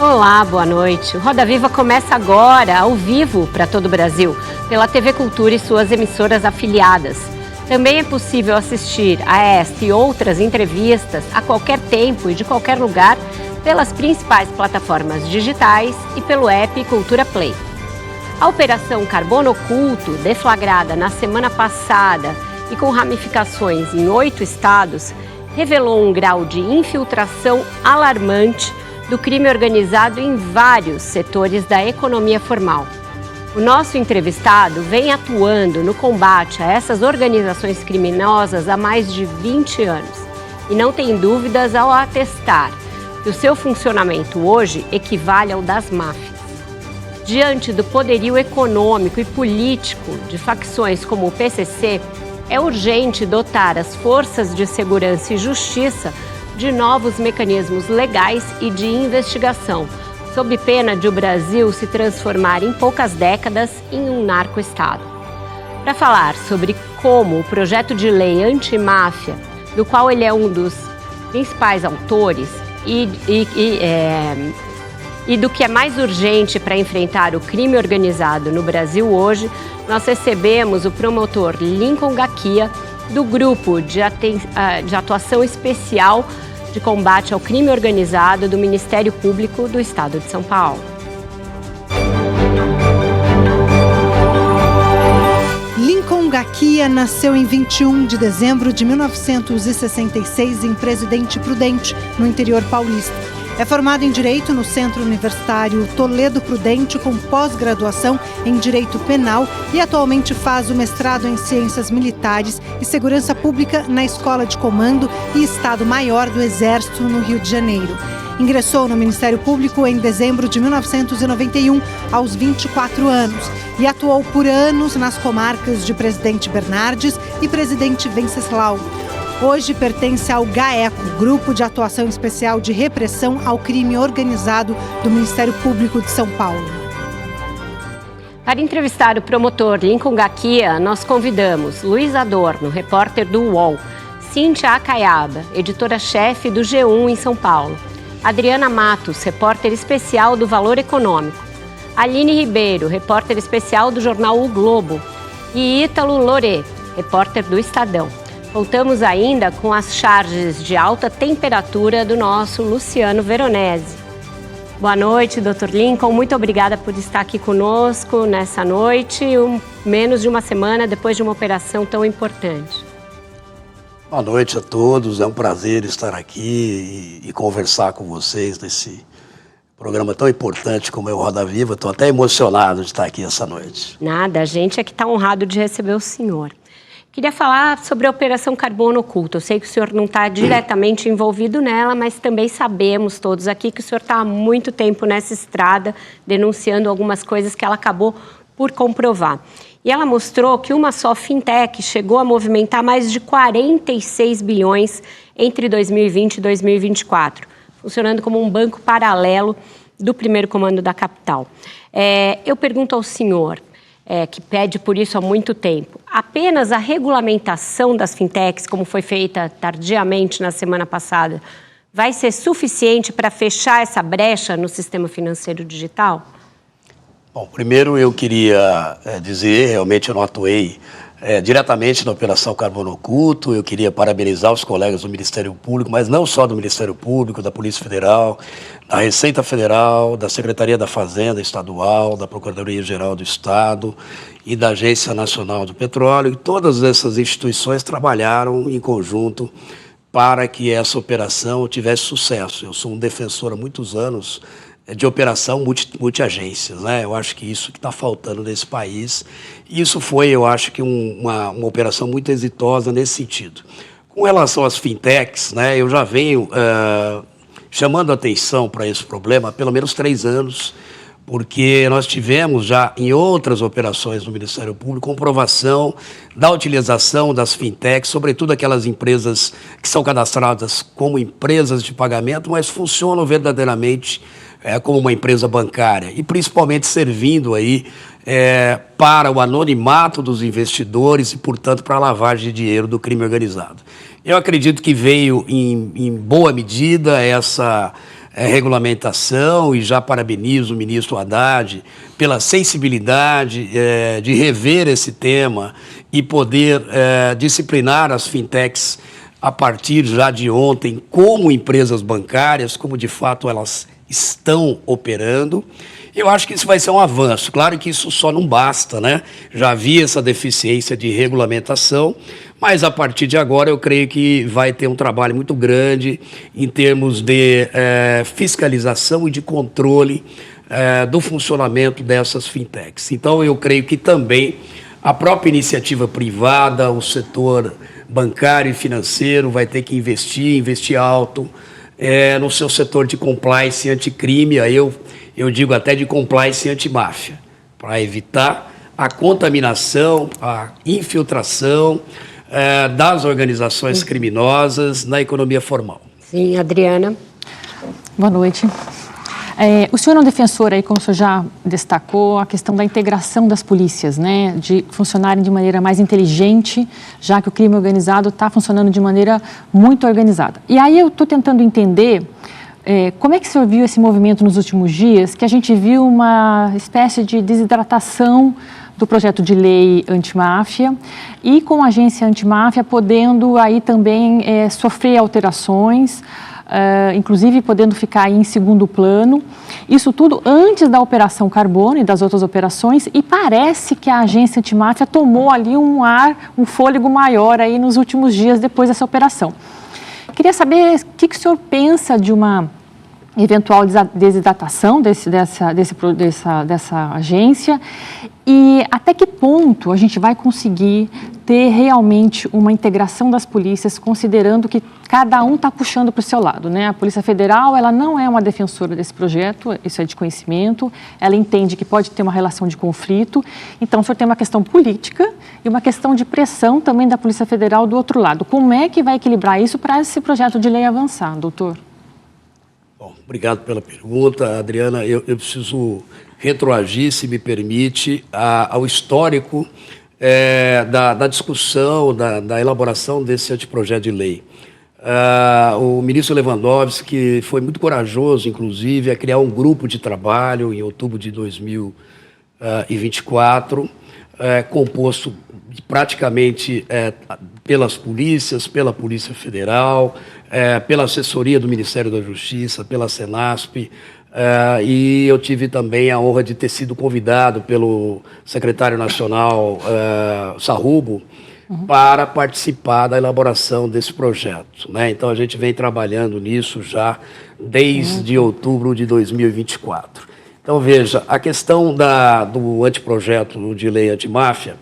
Olá, boa noite. O Roda Viva começa agora, ao vivo, para todo o Brasil, pela TV Cultura e suas emissoras afiliadas. Também é possível assistir a esta e outras entrevistas a qualquer tempo e de qualquer lugar pelas principais plataformas digitais e pelo app Cultura Play. A Operação Carbono Oculto, deflagrada na semana passada e com ramificações em 8 estados, revelou um grau de infiltração alarmante do crime organizado em vários setores da economia formal. O nosso entrevistado vem atuando no combate a essas organizações criminosas há mais de 20 anos e não tem dúvidas ao atestar que o seu funcionamento hoje equivale ao das máfias. Diante do poderio econômico e político de facções como o PCC, é urgente dotar as forças de segurança e justiça de novos mecanismos legais e de investigação, sob pena de o Brasil se transformar em poucas décadas em um narco-estado. Para falar sobre como o projeto de lei antimáfia, do qual ele é um dos principais autores, e do que é mais urgente para enfrentar o crime organizado no Brasil hoje, nós recebemos o promotor Lincoln Gaquia, do Grupo de Atuação Especial de Combate ao Crime Organizado do Ministério Público do Estado de São Paulo. Lincoln Gaquia nasceu em 21 de dezembro de 1966 em Presidente Prudente, no interior paulista. É formado em Direito no Centro Universitário Toledo Prudente, com pós-graduação em Direito Penal e atualmente faz o mestrado em Ciências Militares e Segurança Pública na Escola de Comando e Estado-Maior do Exército, no Rio de Janeiro. Ingressou no Ministério Público em dezembro de 1991, aos 24 anos, e atuou por anos nas comarcas de Presidente Bernardes e Presidente Venceslau. Hoje pertence ao GAECO, Grupo de Atuação Especial de Repressão ao Crime Organizado do Ministério Público de São Paulo. Para entrevistar o promotor Lincoln Gaquia, nós convidamos Luiz Adorno, repórter do UOL, Cíntia Acaiaba, editora-chefe do G1 em São Paulo, Adriana Matos, repórter especial do Valor Econômico, Aline Ribeiro, repórter especial do jornal O Globo, e Ítalo Lorê, repórter do Estadão. Voltamos ainda com as charges de alta temperatura do nosso Luciano Veronese. Boa noite, Dr. Lincoln. Muito obrigada por estar aqui conosco nessa noite, menos de uma semana depois de uma operação tão importante. Boa noite a todos. É um prazer estar aqui e conversar com vocês nesse programa tão importante como é o Roda Viva. Estou até emocionado de estar aqui essa noite. Nada, a gente é que está honrado de receber o senhor. Queria falar sobre a Operação Carbono Oculto. Eu sei que o senhor não está diretamente envolvido nela, mas também sabemos todos aqui que o senhor está há muito tempo nessa estrada, denunciando algumas coisas que ela acabou por comprovar. E ela mostrou que uma só fintech chegou a movimentar mais de 46 bilhões entre 2020 e 2024, funcionando como um banco paralelo do primeiro comando da capital. Eu pergunto ao senhor, que pede por isso há muito tempo, apenas a regulamentação das fintechs, como foi feita tardiamente na semana passada, vai ser suficiente para fechar essa brecha no sistema financeiro digital? Bom, primeiro eu queria dizer, realmente eu não atuei diretamente na Operação Carbono Oculto. Eu queria parabenizar os colegas do Ministério Público, mas não só do Ministério Público, da Polícia Federal, da Receita Federal, da Secretaria da Fazenda Estadual, da Procuradoria-Geral do Estado e da Agência Nacional do Petróleo. E todas essas instituições trabalharam em conjunto para que essa operação tivesse sucesso. Eu sou um defensor há muitos anos de operação multiagências, né? Eu acho que isso que está faltando nesse país. E isso foi, eu acho que uma operação muito exitosa nesse sentido. Com relação às fintechs, né, eu já venho chamando atenção para esse problema há pelo menos 3 anos, porque nós tivemos já em outras operações do Ministério Público comprovação da utilização das fintechs, sobretudo aquelas empresas que são cadastradas como empresas de pagamento, mas funcionam verdadeiramente como uma empresa bancária e principalmente servindo aí para o anonimato dos investidores e, portanto, para a lavagem de dinheiro do crime organizado. Eu acredito que veio em boa medida essa regulamentação, e já parabenizo o ministro Haddad pela sensibilidade de rever esse tema e poder disciplinar as fintechs a partir já de ontem como empresas bancárias, como de fato elas estão operando. Eu acho que isso vai ser um avanço. Claro que isso só não basta, né? Já havia essa deficiência de regulamentação, mas a partir de agora eu creio que vai ter um trabalho muito grande em termos de fiscalização e de controle do funcionamento dessas fintechs. Então eu creio que também a própria iniciativa privada, o setor bancário e financeiro vai ter que investir alto no seu setor de compliance anticrime, aí eu digo até de compliance antimáfia, para evitar a contaminação, a infiltração das organizações criminosas na economia formal. Sim, Adriana. Boa noite. O senhor é um defensor aí, como o senhor já destacou, a questão da integração das polícias, né, de funcionarem de maneira mais inteligente, já que o crime organizado está funcionando de maneira muito organizada. E aí eu estou tentando entender como é que o senhor viu esse movimento nos últimos dias, que a gente viu uma espécie de desidratação do projeto de lei antimáfia e com a agência antimáfia podendo aí também sofrer alterações, inclusive podendo ficar aí em segundo plano. Isso tudo antes da Operação Carbono e das outras operações, e parece que a agência antimáfia tomou ali um fôlego maior aí nos últimos dias depois dessa operação. Queria saber o que o senhor pensa de uma eventual desidratação dessa agência e até que ponto a gente vai conseguir ter realmente uma integração das polícias, considerando que cada um está puxando para o seu lado, né? A Polícia Federal, ela não é uma defensora desse projeto, isso é de conhecimento, ela entende que pode ter uma relação de conflito, então o senhor tem uma questão política e uma questão de pressão também da Polícia Federal do outro lado. Como é que vai equilibrar isso para esse projeto de lei avançar, doutor? Bom, obrigado pela pergunta, Adriana. Eu preciso retroagir, se me permite, ao histórico da discussão, da elaboração desse anteprojeto de lei. O ministro Lewandowski foi muito corajoso, inclusive, a criar um grupo de trabalho em outubro de 2024, composto praticamente pelas polícias, pela Polícia Federal, pela assessoria do Ministério da Justiça, pela Senasp, e eu tive também a honra de ter sido convidado pelo secretário nacional Sarrubo para participar da elaboração desse projeto, né? Então a gente vem trabalhando nisso já desde outubro de 2024. Então veja, a questão do anteprojeto de lei antimáfia,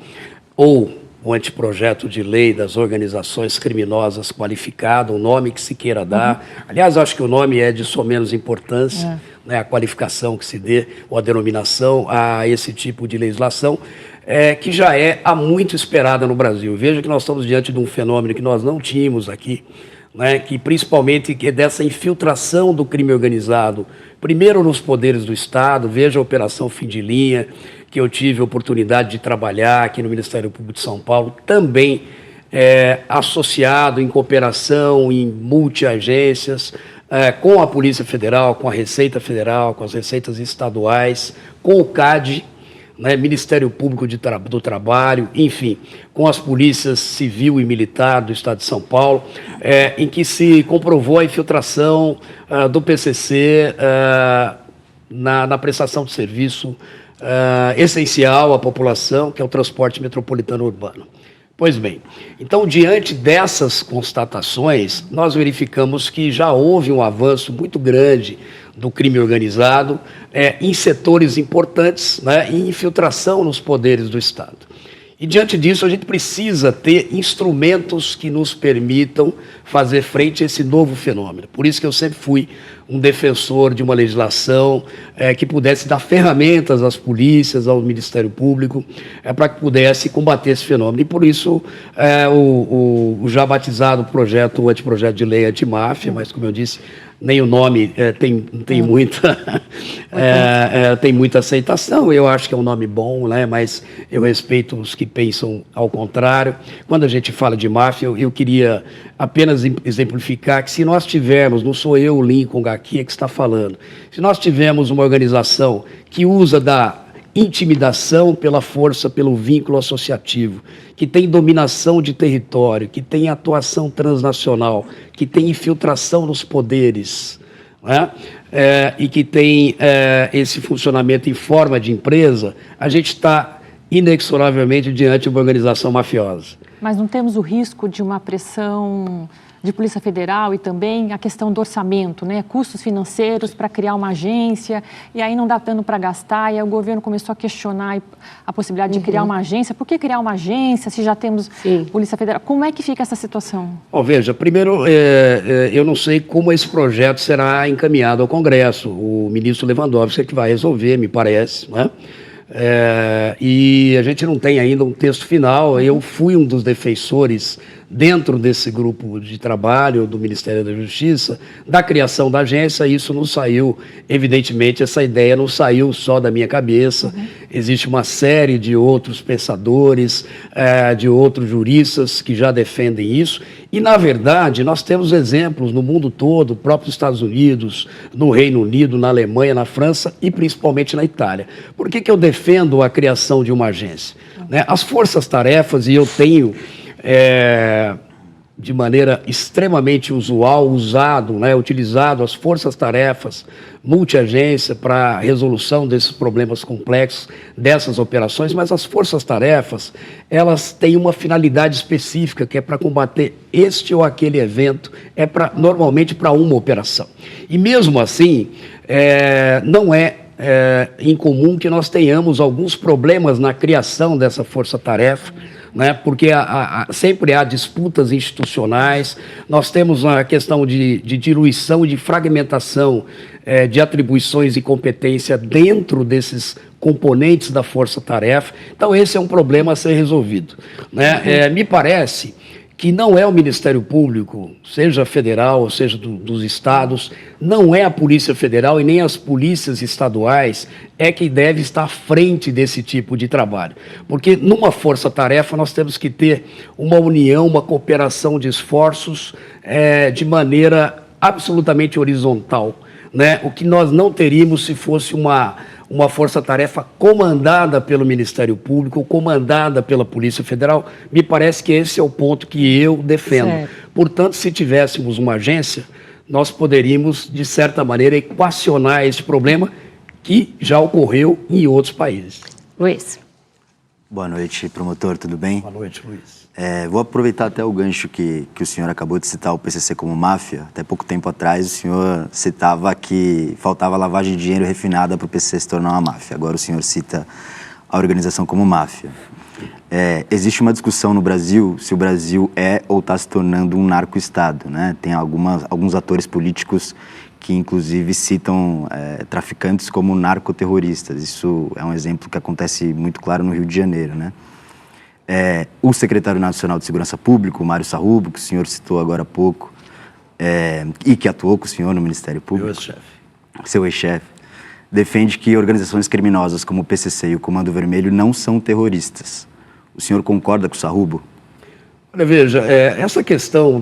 ou o anteprojeto de lei das organizações criminosas qualificadas, o nome que se queira dar. Aliás, acho que o nome é de só menos importância, né, a qualificação que se dê, ou a denominação a esse tipo de legislação, que já é há muito esperada no Brasil. Veja que nós estamos diante de um fenômeno que nós não tínhamos aqui, né, que principalmente é dessa infiltração do crime organizado, primeiro nos poderes do Estado. Veja a Operação Fim de Linha, que eu tive a oportunidade de trabalhar aqui no Ministério Público de São Paulo, também associado em cooperação, em multiagências, com a Polícia Federal, com a Receita Federal, com as receitas estaduais, com o CAD, né, Ministério Público do Trabalho, enfim, com as polícias civil e militar do Estado de São Paulo, em que se comprovou a infiltração do PCC na prestação de serviço essencial à população, que é o transporte metropolitano urbano. Pois bem, então, diante dessas constatações, nós verificamos que já houve um avanço muito grande do crime organizado em setores importantes, né, e infiltração nos poderes do Estado. E, diante disso, a gente precisa ter instrumentos que nos permitam fazer frente a esse novo fenômeno. Por isso que eu sempre fui um defensor de uma legislação que pudesse dar ferramentas às polícias, ao Ministério Público, para que pudesse combater esse fenômeno. E, por isso, o já batizado o anteprojeto de lei antimáfia, mas, como eu disse, nem o nome tem muita tem muita aceitação. Eu acho que é um nome bom, né? Mas eu respeito os que pensam ao contrário. Quando a gente fala de máfia, eu queria apenas exemplificar que se nós tivermos, não sou eu, o Lincoln Gaquia, que está falando, se nós tivermos uma organização que usa da intimidação pela força, pelo vínculo associativo, que tem dominação de território, que tem atuação transnacional, que tem infiltração nos poderes, né? E que tem esse funcionamento em forma de empresa, a gente está inexoravelmente diante de uma organização mafiosa. Mas não temos o risco de uma pressão de Polícia Federal e também a questão do orçamento, né? Custos financeiros para criar uma agência, e aí não dá tanto para gastar, e aí o governo começou a questionar a possibilidade de criar uma agência. Por que criar uma agência se já temos Polícia Federal? Como é que fica essa situação? Bom, veja, primeiro, eu não sei como esse projeto será encaminhado ao Congresso. O ministro Lewandowski é que vai resolver, me parece, né? E a gente não tem ainda um texto final. Eu fui um dos defensores dentro desse grupo de trabalho do Ministério da Justiça, da criação da agência. Isso não saiu, evidentemente, essa ideia não saiu só da minha cabeça. Existe uma série de outros pensadores, de outros juristas que já defendem isso. E, na verdade, nós temos exemplos no mundo todo, próprios Estados Unidos, no Reino Unido, na Alemanha, na França e principalmente na Itália. Por que eu defendo a criação de uma agência? Né? As forças-tarefas, e eu tenho, de maneira extremamente usual, utilizado as forças-tarefas, multiagência para a resolução desses problemas complexos, dessas operações, mas as forças-tarefas, elas têm uma finalidade específica, que é para combater este ou aquele evento, normalmente para uma operação. E mesmo assim, não é incomum que nós tenhamos alguns problemas na criação dessa força-tarefa, né? Porque sempre há disputas institucionais. Nós temos a questão de diluição e de fragmentação de atribuições e competência dentro desses componentes da força-tarefa. Então, esse é um problema a ser resolvido, né? Me parece que não é o Ministério Público, seja federal ou seja dos estados, não é a Polícia Federal e nem as polícias estaduais que deve estar à frente desse tipo de trabalho. Porque numa força-tarefa nós temos que ter uma união, uma cooperação de esforços de maneira absolutamente horizontal, né? O que nós não teríamos se fosse uma força-tarefa comandada pelo Ministério Público, comandada pela Polícia Federal. Me parece que esse é o ponto que eu defendo. Certo. Portanto, se tivéssemos uma agência, nós poderíamos, de certa maneira, equacionar esse problema que já ocorreu em outros países. Luiz. Boa noite, promotor, tudo bem? Boa noite, Luiz. Vou aproveitar até o gancho que o senhor acabou de citar o PCC como máfia. Até pouco tempo atrás o senhor citava que faltava lavagem de dinheiro refinada para o PCC se tornar uma máfia. Agora o senhor cita a organização como máfia. Existe uma discussão no Brasil se o Brasil é ou está se tornando um narco-estado, né? Tem alguns atores políticos que inclusive citam traficantes como narcoterroristas. Isso é um exemplo que acontece muito claro no Rio de Janeiro, né? O secretário nacional de Segurança Pública, o Mário Sarrubo, que o senhor citou agora há pouco, e que atuou com o senhor no Ministério Público, seu ex-chefe, defende que organizações criminosas como o PCC e o Comando Vermelho não são terroristas. O senhor concorda com o Sarrubo? Olha, veja, essa questão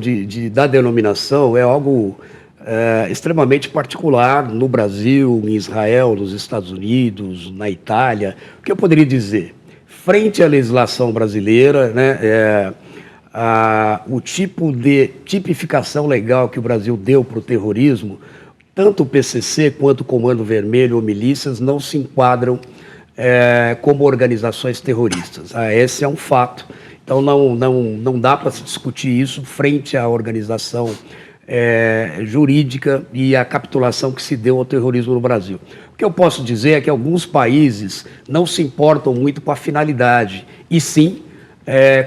da denominação é algo extremamente particular no Brasil, em Israel, nos Estados Unidos, na Itália. O que eu poderia dizer? Frente à legislação brasileira, né, o tipo de tipificação legal que o Brasil deu para o terrorismo, tanto o PCC quanto o Comando Vermelho ou milícias não se enquadram como organizações terroristas. Esse é um fato. Então não dá para se discutir isso frente à organização jurídica e à capitulação que se deu ao terrorismo no Brasil. O que eu posso dizer é que alguns países não se importam muito com a finalidade, e sim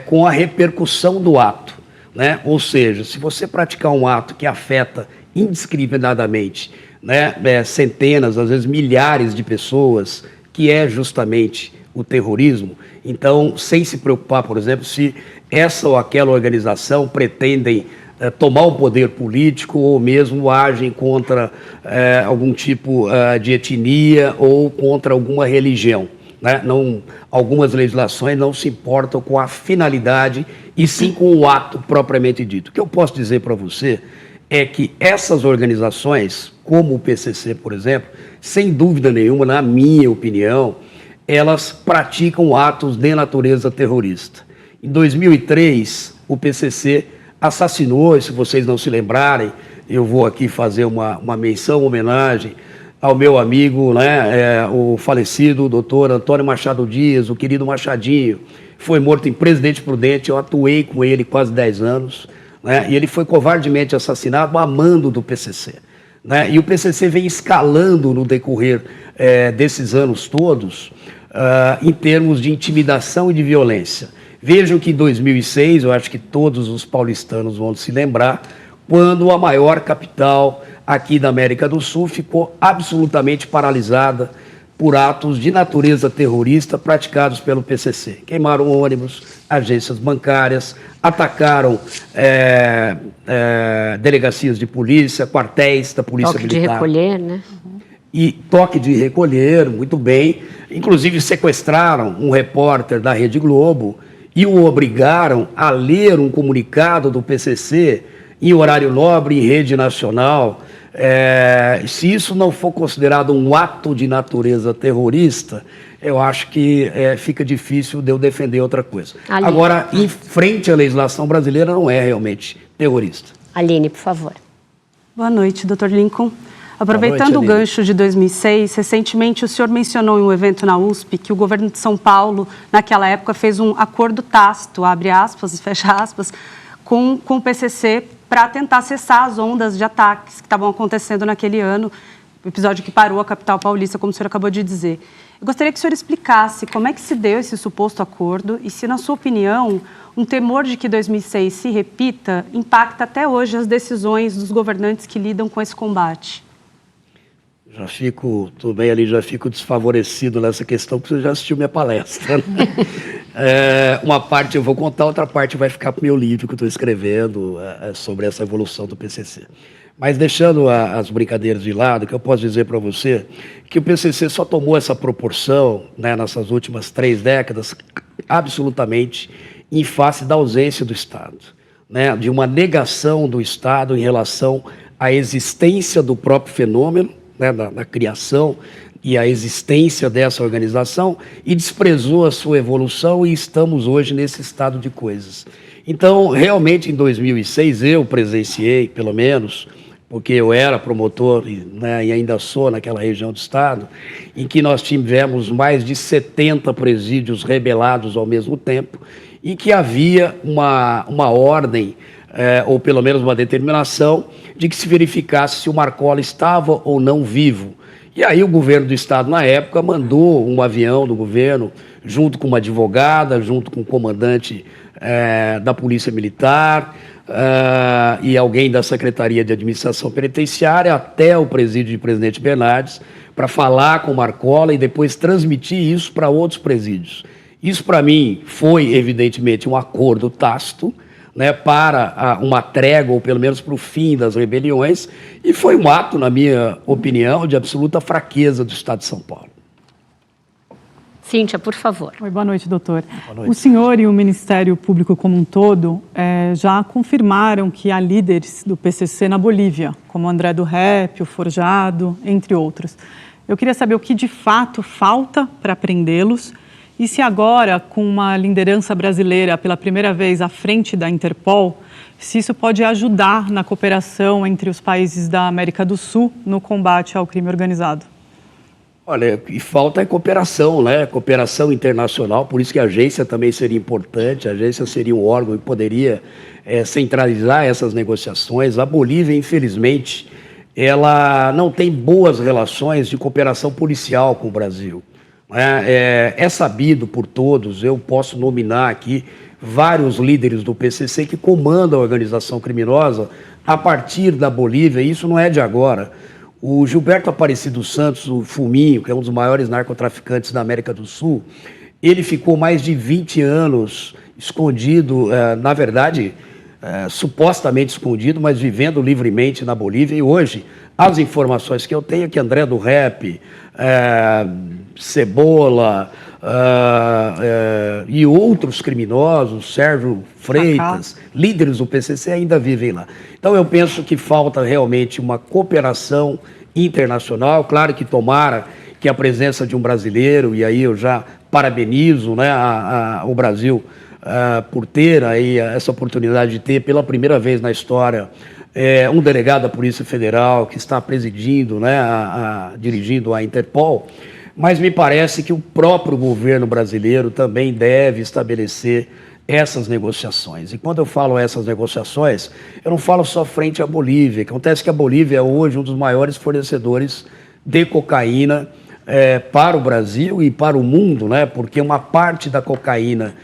com a repercussão do ato, né? Ou seja, se você praticar um ato que afeta indiscriminadamente, né, centenas, às vezes milhares de pessoas, que é justamente o terrorismo, então, sem se preocupar, por exemplo, se essa ou aquela organização pretendem tomar o poder político ou mesmo agem contra algum tipo de etnia ou contra alguma religião. Né? Não, algumas legislações não se importam com a finalidade e sim com o ato propriamente dito. O que eu posso dizer para você é que essas organizações, como o PCC, por exemplo, sem dúvida nenhuma, na minha opinião, elas praticam atos de natureza terrorista. Em 2003, o PCC assassinou, e se vocês não se lembrarem, eu vou aqui fazer uma menção, homenagem ao meu amigo, né, o falecido doutor Antônio Machado Dias, o querido Machadinho, foi morto em Presidente Prudente, eu atuei com ele quase 10 anos, né, e ele foi covardemente assassinado a mando do PCC. Né, e o PCC vem escalando no decorrer desses anos todos, em termos de intimidação e de violência. Vejam que em 2006, eu acho que todos os paulistanos vão se lembrar, quando a maior capital aqui da América do Sul ficou absolutamente paralisada por atos de natureza terrorista praticados pelo PCC. Queimaram ônibus, agências bancárias, atacaram delegacias de polícia, quartéis da polícia militar. Toque de recolher, né? E toque de recolher, muito bem. Inclusive sequestraram um repórter da Rede Globo e o obrigaram a ler um comunicado do PCC em horário nobre, em rede nacional. Se isso não for considerado um ato de natureza terrorista, eu acho que fica difícil de eu defender outra coisa. Aline. Agora, em frente à legislação brasileira, não é realmente terrorista. Aline, por favor. Boa noite, doutor Lincoln. Aproveitando o gancho de 2006, recentemente o senhor mencionou em um evento na USP que o governo de São Paulo, naquela época, fez um acordo tácito, abre aspas e fecha aspas, com o PCC para tentar cessar as ondas de ataques que estavam acontecendo naquele ano, o episódio que parou a capital paulista, como o senhor acabou de dizer. Eu gostaria que o senhor explicasse como é que se deu esse suposto acordo e se, na sua opinião, um temor de que 2006 se repita impacta até hoje as decisões dos governantes que lidam com esse combate. Tudo bem ali, já fico desfavorecido nessa questão, porque você já assistiu minha palestra. Né? Uma parte eu vou contar, outra parte vai ficar para o meu livro que eu estou escrevendo sobre essa evolução do PCC. Mas deixando as brincadeiras de lado, que eu posso dizer para você que o PCC só tomou essa proporção, né, nessas últimas 3 décadas, absolutamente em face da ausência do Estado, né, de uma negação do Estado em relação à existência do próprio fenômeno, né, da criação e a existência dessa organização, e desprezou a sua evolução, e estamos hoje nesse estado de coisas. Então, realmente, em 2006, eu presenciei, pelo menos, porque eu era promotor, né, e ainda sou naquela região do estado, em que nós tivemos mais de 70 presídios rebelados ao mesmo tempo, e que havia uma ordem, ou pelo menos uma determinação, de que se verificasse se o Marcola estava ou não vivo. E aí o governo do estado, na época, mandou um avião do governo, junto com uma advogada, junto com o comandante da Polícia Militar e alguém da Secretaria de Administração Penitenciária, até o presídio de Presidente Bernardes, para falar com o Marcola e depois transmitir isso para outros presídios. Isso, para mim, foi, evidentemente, um acordo tácito, né, para uma trégua, ou pelo menos para o fim das rebeliões, e foi um ato, na minha opinião, de absoluta fraqueza do Estado de São Paulo. Cíntia, por favor. Oi, boa noite, doutor. Boa noite. O senhor e o Ministério Público como um todo já confirmaram que há líderes do PCC na Bolívia, como André do Rep, o Forjado, entre outros. Eu queria saber o que de fato falta para prendê-los e se agora, com uma liderança brasileira pela primeira vez à frente da Interpol, se isso pode ajudar na cooperação entre os países da América do Sul no combate ao crime organizado. Olha, e falta cooperação, né? Cooperação internacional, por isso que a agência também seria importante, a agência seria um órgão que poderia centralizar essas negociações. A Bolívia, infelizmente, ela não tem boas relações de cooperação policial com o Brasil. É sabido por todos, eu posso nominar aqui vários líderes do PCC que comandam a organização criminosa a partir da Bolívia, e isso não é de agora. O Gilberto Aparecido Santos, o Fuminho, que é um dos maiores narcotraficantes da América do Sul, ele ficou mais de 20 anos escondido, na verdade, supostamente escondido, mas vivendo livremente na Bolívia. E hoje, as informações que eu tenho é que André do Rep, Cebola e outros criminosos, Sérgio Freitas, líderes do PCC, ainda vivem lá. Então eu penso que falta realmente uma cooperação internacional. Claro que tomara que a presença de um brasileiro, e aí eu já parabenizo, né, o Brasil por ter aí essa oportunidade de ter pela primeira vez na história um delegado da Polícia Federal que está presidindo, né, dirigindo a Interpol, mas me parece que o próprio governo brasileiro também deve estabelecer essas negociações. E quando eu falo essas negociações, eu não falo só frente à Bolívia. Acontece que a Bolívia é hoje um dos maiores fornecedores de cocaína para o Brasil e para o mundo, né? Porque uma parte da cocaína,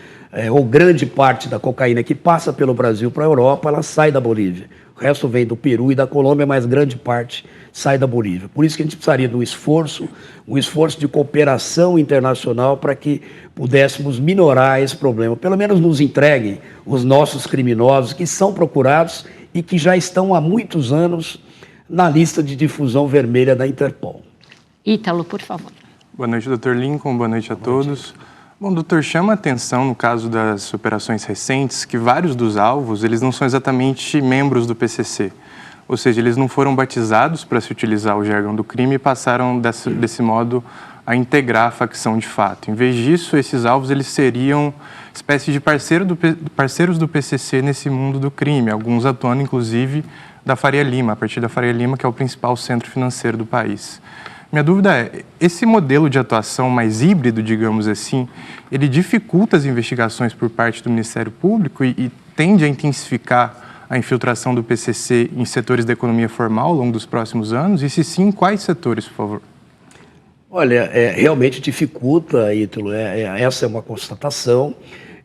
ou grande parte da cocaína que passa pelo Brasil para a Europa, ela sai da Bolívia. O resto vem do Peru e da Colômbia, mas grande parte sai da Bolívia. Por isso que a gente precisaria de um esforço de cooperação internacional para que pudéssemos minorar esse problema. Pelo menos nos entreguem os nossos criminosos que são procurados e que já estão há muitos anos na lista de difusão vermelha da Interpol. Ítalo, por favor. Boa noite, Dr. Lincoln. Boa noite a todos. Bom, doutor, chama a atenção no caso das operações recentes que vários dos alvos, eles não são exatamente membros do PCC. Ou seja, eles não foram batizados para se utilizar o jargão do crime e passaram desse modo a integrar a facção de fato. Em vez disso, esses alvos eles seriam espécie de parceiros do PCC nesse mundo do crime, alguns atuando inclusive da Faria Lima, a partir da Faria Lima, que é o principal centro financeiro do país. Minha dúvida é, esse modelo de atuação mais híbrido, digamos assim, ele dificulta as investigações por parte do Ministério Público e tende a intensificar a infiltração do PCC em setores da economia formal ao longo dos próximos anos? E se sim, quais setores, por favor? Olha, realmente dificulta, Ítalo, essa é uma constatação.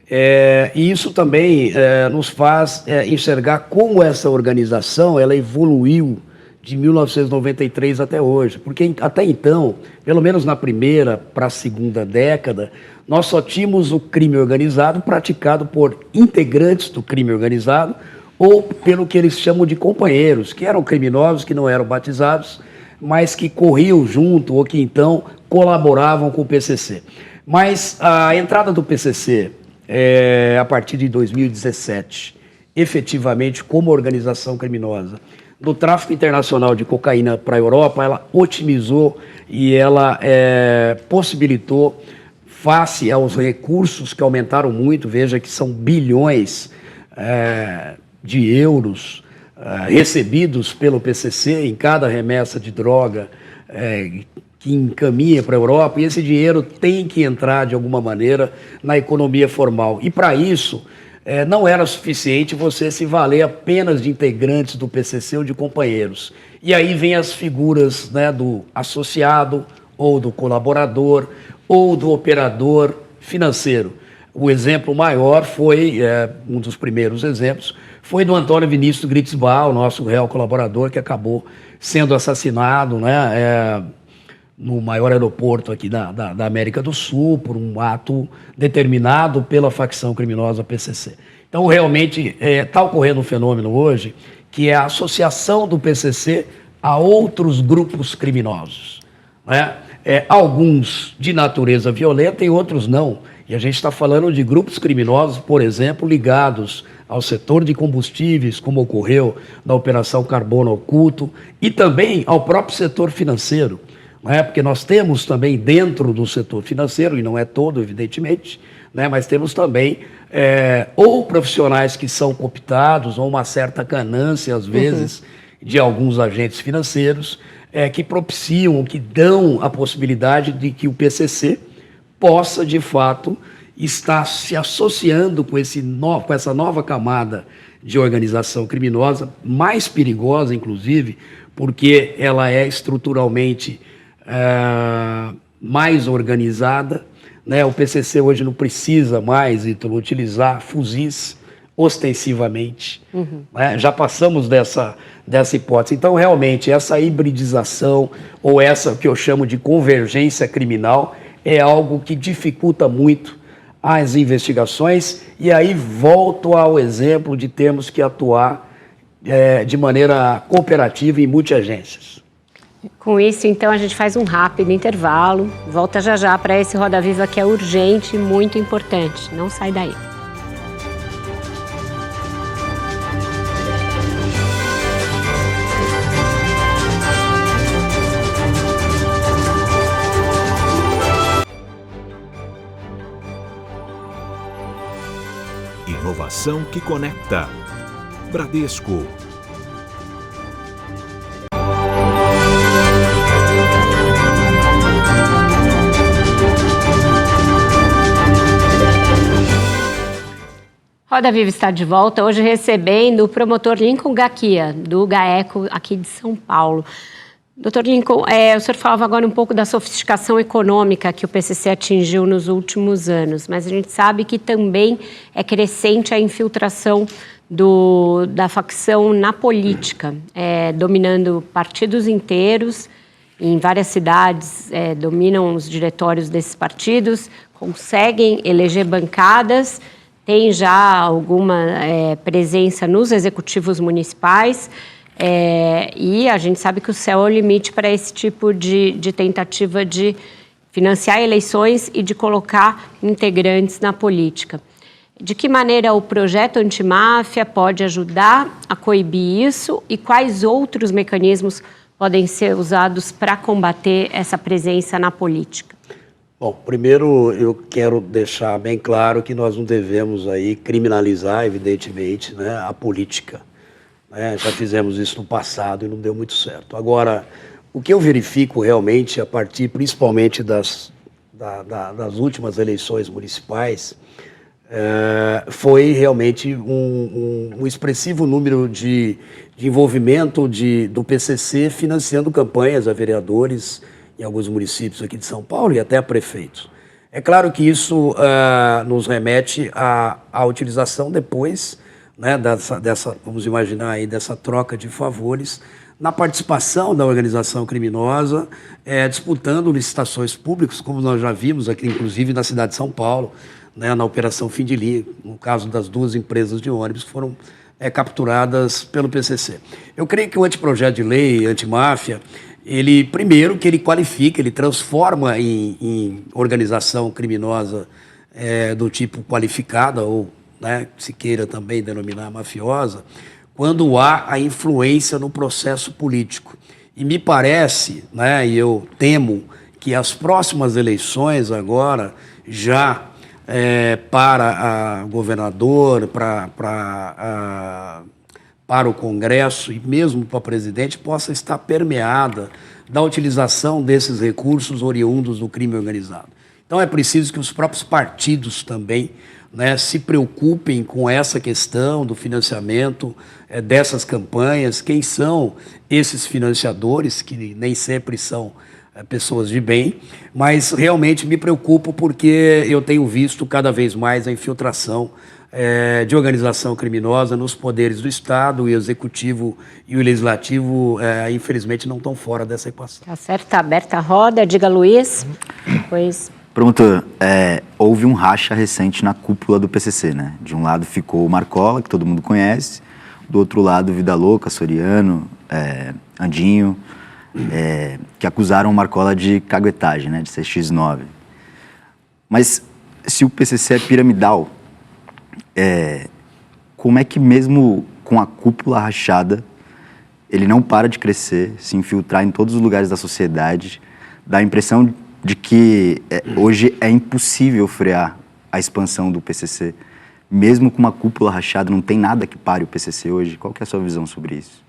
E isso também nos faz enxergar como essa organização ela evoluiu de 1993 até hoje, porque até então, pelo menos na primeira para a segunda década, nós só tínhamos o crime organizado praticado por integrantes do crime organizado ou pelo que eles chamam de companheiros, que eram criminosos, que não eram batizados, mas que corriam junto ou que então colaboravam com o PCC. Mas a entrada do PCC, a partir de 2017, efetivamente como organização criminosa, do tráfico internacional de cocaína para a Europa, ela otimizou e ela possibilitou, face aos recursos que aumentaram muito, veja que são bilhões de euros recebidos pelo PCC em cada remessa de droga que encaminha para a Europa, e esse dinheiro tem que entrar de alguma maneira na economia formal. E para isso, não era suficiente você se valer apenas de integrantes do PCC ou de companheiros. E aí vem as figuras, né, do associado, ou do colaborador, ou do operador financeiro. O exemplo maior foi, um dos primeiros exemplos, foi do Antônio Vinícius Gritzbach, o nosso réu colaborador, que acabou sendo assassinado, né, no maior aeroporto aqui da América do Sul, por um ato determinado pela facção criminosa PCC. Então, realmente, está ocorrendo um fenômeno hoje, que é a associação do PCC a outros grupos criminosos, né? Alguns de natureza violenta e outros não. E a gente está falando de grupos criminosos, por exemplo, ligados ao setor de combustíveis, como ocorreu na Operação Carbono Oculto, e também ao próprio setor financeiro. Porque nós temos também dentro do setor financeiro, e não é todo, evidentemente, né, mas temos também ou profissionais que são cooptados, ou uma certa ganância, às vezes, de alguns agentes financeiros, que propiciam, que dão a possibilidade de que o PCC possa, de fato, estar se associando com essa nova camada de organização criminosa, mais perigosa, inclusive, porque ela é estruturalmente mais organizada, né? O PCC hoje não precisa mais, Ítalo, utilizar fuzis ostensivamente, né? Já passamos dessa hipótese. Então, realmente, essa hibridização ou essa que eu chamo de convergência criminal é algo que dificulta muito as investigações, e aí volto ao exemplo de termos que atuar de maneira cooperativa em multiagências. Com isso, então, a gente faz um rápido intervalo, volta já já para esse Roda Viva que é urgente e muito importante. Não sai daí. Inovação que conecta. Bradesco. Roda Viva está de volta, hoje recebendo o promotor Lincoln Gaquia, do GAECO, aqui de São Paulo. Doutor Lincoln, o senhor falava agora um pouco da sofisticação econômica que o PCC atingiu nos últimos anos, mas a gente sabe que também é crescente a infiltração da facção na política, dominando partidos inteiros, em várias cidades dominam os diretórios desses partidos, conseguem eleger bancadas, tem já alguma presença nos executivos municipais, e a gente sabe que o céu é o limite para esse tipo de tentativa de financiar eleições e de colocar integrantes na política. De que maneira o projeto antimáfia pode ajudar a coibir isso e quais outros mecanismos podem ser usados para combater essa presença na política? Bom, primeiro eu quero deixar bem claro que nós não devemos aí criminalizar, evidentemente, né, a política. Já fizemos isso no passado e não deu muito certo. Agora, o que eu verifico realmente, a partir principalmente das últimas eleições municipais, foi realmente um expressivo número de envolvimento do PCC financiando campanhas a vereadores em alguns municípios aqui de São Paulo e até a prefeitos. É claro que isso nos remete à utilização depois, né, vamos imaginar aí, dessa troca de favores na participação da organização criminosa, disputando licitações públicas, como nós já vimos aqui, inclusive na cidade de São Paulo, né, na Operação Fim de Linha, no caso das 2 empresas de ônibus que foram capturadas pelo PCC. Eu creio que o anteprojeto de lei antimáfia, ele qualifica, ele transforma em organização criminosa do tipo qualificada, ou né, se queira também denominar mafiosa, quando há a influência no processo político. E me parece, né, e eu temo, que as próximas eleições agora, já para governador, para o Congresso e mesmo para presidente, possa estar permeada da utilização desses recursos oriundos do crime organizado. Então é preciso que os próprios partidos também, né, se preocupem com essa questão do financiamento dessas campanhas, quem são esses financiadores, que nem sempre são pessoas de bem, mas realmente me preocupo porque eu tenho visto cada vez mais a infiltração de organização criminosa nos poderes do Estado, o Executivo e o Legislativo, infelizmente, não estão fora dessa equação. Tá certo, está aberta a roda. Diga, Luiz. Pois... Promotor, houve um racha recente na cúpula do PCC, né? De um lado ficou o Marcola, que todo mundo conhece, do outro lado Vida Louca, Soriano, Andinho, que acusaram o Marcola de caguetagem, né? De ser X9. Mas se o PCC é piramidal, como é que mesmo com a cúpula rachada, ele não para de crescer, se infiltrar em todos os lugares da sociedade, dá a impressão de que hoje é impossível frear a expansão do PCC. Mesmo com uma cúpula rachada, não tem nada que pare o PCC hoje. Qual que é a sua visão sobre isso?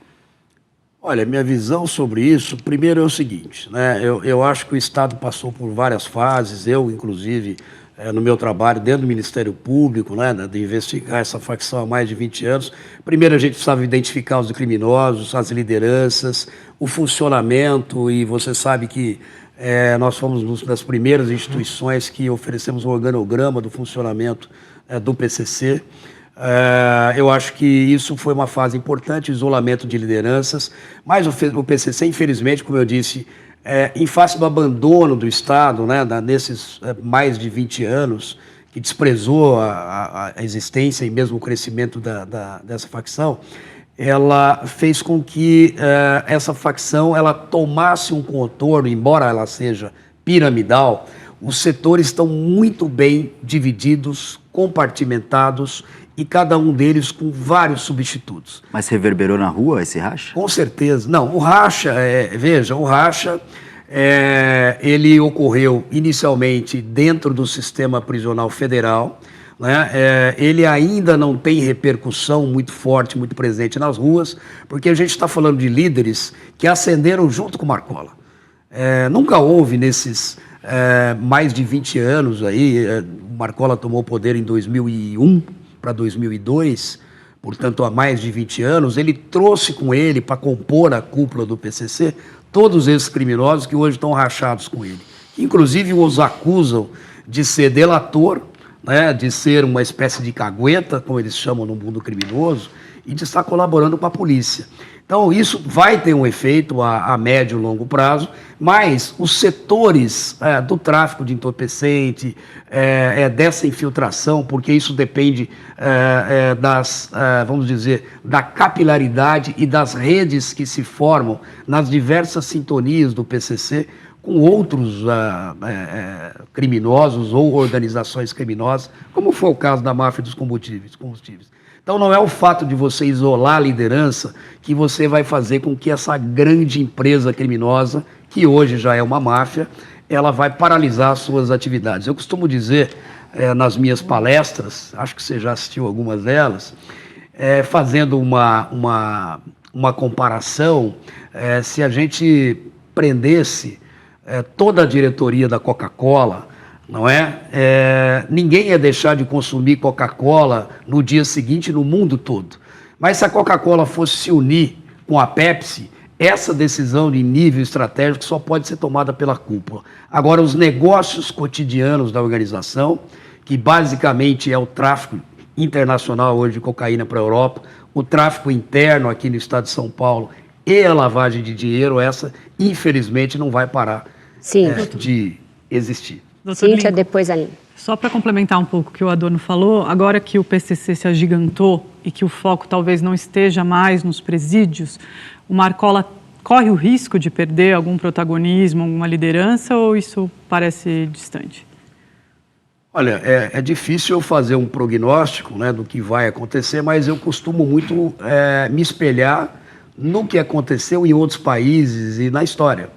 Olha, minha visão sobre isso, primeiro é o seguinte, né? Eu acho que o Estado passou por várias fases, eu, inclusive, no meu trabalho dentro do Ministério Público, né, de investigar essa facção há mais de 20 anos. Primeiro a gente precisava identificar os criminosos, as lideranças, o funcionamento, e você sabe que nós fomos uma das primeiras instituições que oferecemos um organograma do funcionamento do PCC. Eu acho que isso foi uma fase importante, o isolamento de lideranças, mas o PCC, infelizmente, como eu disse, em face do abandono do Estado, né, nesses mais de 20 anos, que desprezou a existência e mesmo o crescimento dessa facção, ela fez com que essa facção ela tomasse um contorno, embora ela seja piramidal. Os setores estão muito bem divididos, compartimentados, e cada um deles com vários substitutos. Mas reverberou na rua esse racha? Com certeza. Não, o racha, veja, o racha, ele ocorreu inicialmente dentro do sistema prisional federal, né? Ele ainda não tem repercussão muito forte, muito presente nas ruas, porque a gente está falando de líderes que ascenderam junto com o Marcola. Nunca houve nesses mais de 20 anos aí, o Marcola tomou o poder em 2001 para 2002, portanto há mais de 20 anos, ele trouxe com ele para compor a cúpula do PCC todos esses criminosos que hoje estão rachados com ele. Inclusive os acusam de ser delator, né, de ser uma espécie de cagueta, como eles chamam no mundo criminoso, e de estar colaborando com a polícia. Então, isso vai ter um efeito a médio e longo prazo, mas os setores do tráfico de entorpecente, dessa infiltração, porque isso depende vamos dizer, da capilaridade e das redes que se formam nas diversas sintonias do PCC com outros criminosos ou organizações criminosas, como foi o caso da máfia dos combustíveis. Então não é o fato de você isolar a liderança que você vai fazer com que essa grande empresa criminosa, que hoje já é uma máfia, ela vai paralisar as suas atividades. Eu costumo dizer nas minhas palestras, acho que você já assistiu algumas delas, fazendo uma comparação, se a gente prendesse toda a diretoria da Coca-Cola, não é? Ninguém ia deixar de consumir Coca-Cola no dia seguinte no mundo todo. Mas se a Coca-Cola fosse se unir com a Pepsi, essa decisão de nível estratégico só pode ser tomada pela cúpula. Agora, os negócios cotidianos da organização, que basicamente é o tráfico internacional hoje de cocaína para a Europa, o tráfico interno aqui no estado de São Paulo e a lavagem de dinheiro, essa, infelizmente, não vai parar de existir. Cíntia, depois a Aline. Só para complementar um pouco o que o Adorno falou, agora que o PCC se agigantou e que o foco talvez não esteja mais nos presídios, o Marcola corre o risco de perder algum protagonismo, alguma liderança, ou isso parece distante? Olha, é difícil eu fazer um prognóstico, né, do que vai acontecer, mas eu costumo muito me espelhar no que aconteceu em outros países e na história.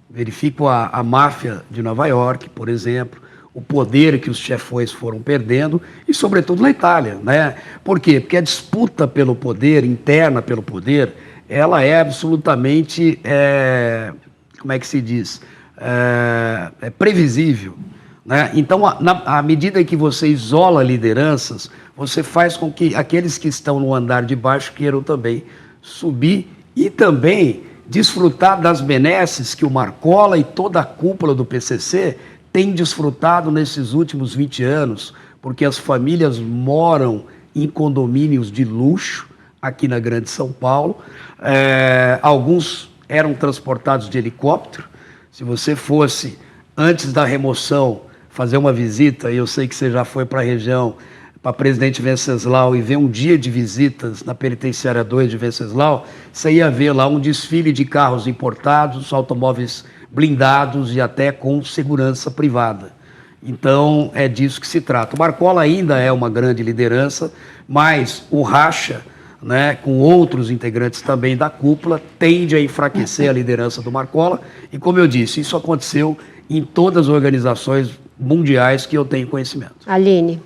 Verifico a máfia de Nova York, por exemplo, o poder que os chefões foram perdendo e, sobretudo, na Itália, né? Por quê? Porque a disputa pelo poder, interna pelo poder, ela é absolutamente, como é que se diz, previsível, né? Então, à medida que você isola lideranças, você faz com que aqueles que estão no andar de baixo queiram também subir e também desfrutar das benesses que o Marcola e toda a cúpula do PCC têm desfrutado nesses últimos 20 anos, porque as famílias moram em condomínios de luxo aqui na Grande São Paulo. Alguns eram transportados de helicóptero. Se você fosse, antes da remoção, fazer uma visita, e eu sei que você já foi para a região, para Presidente Venceslau, e ver um dia de visitas na Penitenciária 2 de Venceslau, você ia ver lá um desfile de carros importados, automóveis blindados e até com segurança privada. Então, é disso que se trata. O Marcola ainda é uma grande liderança, mas o racha, né, com outros integrantes também da cúpula, tende a enfraquecer a liderança do Marcola. E, como eu disse, isso aconteceu em todas as organizações mundiais que eu tenho conhecimento. Aline.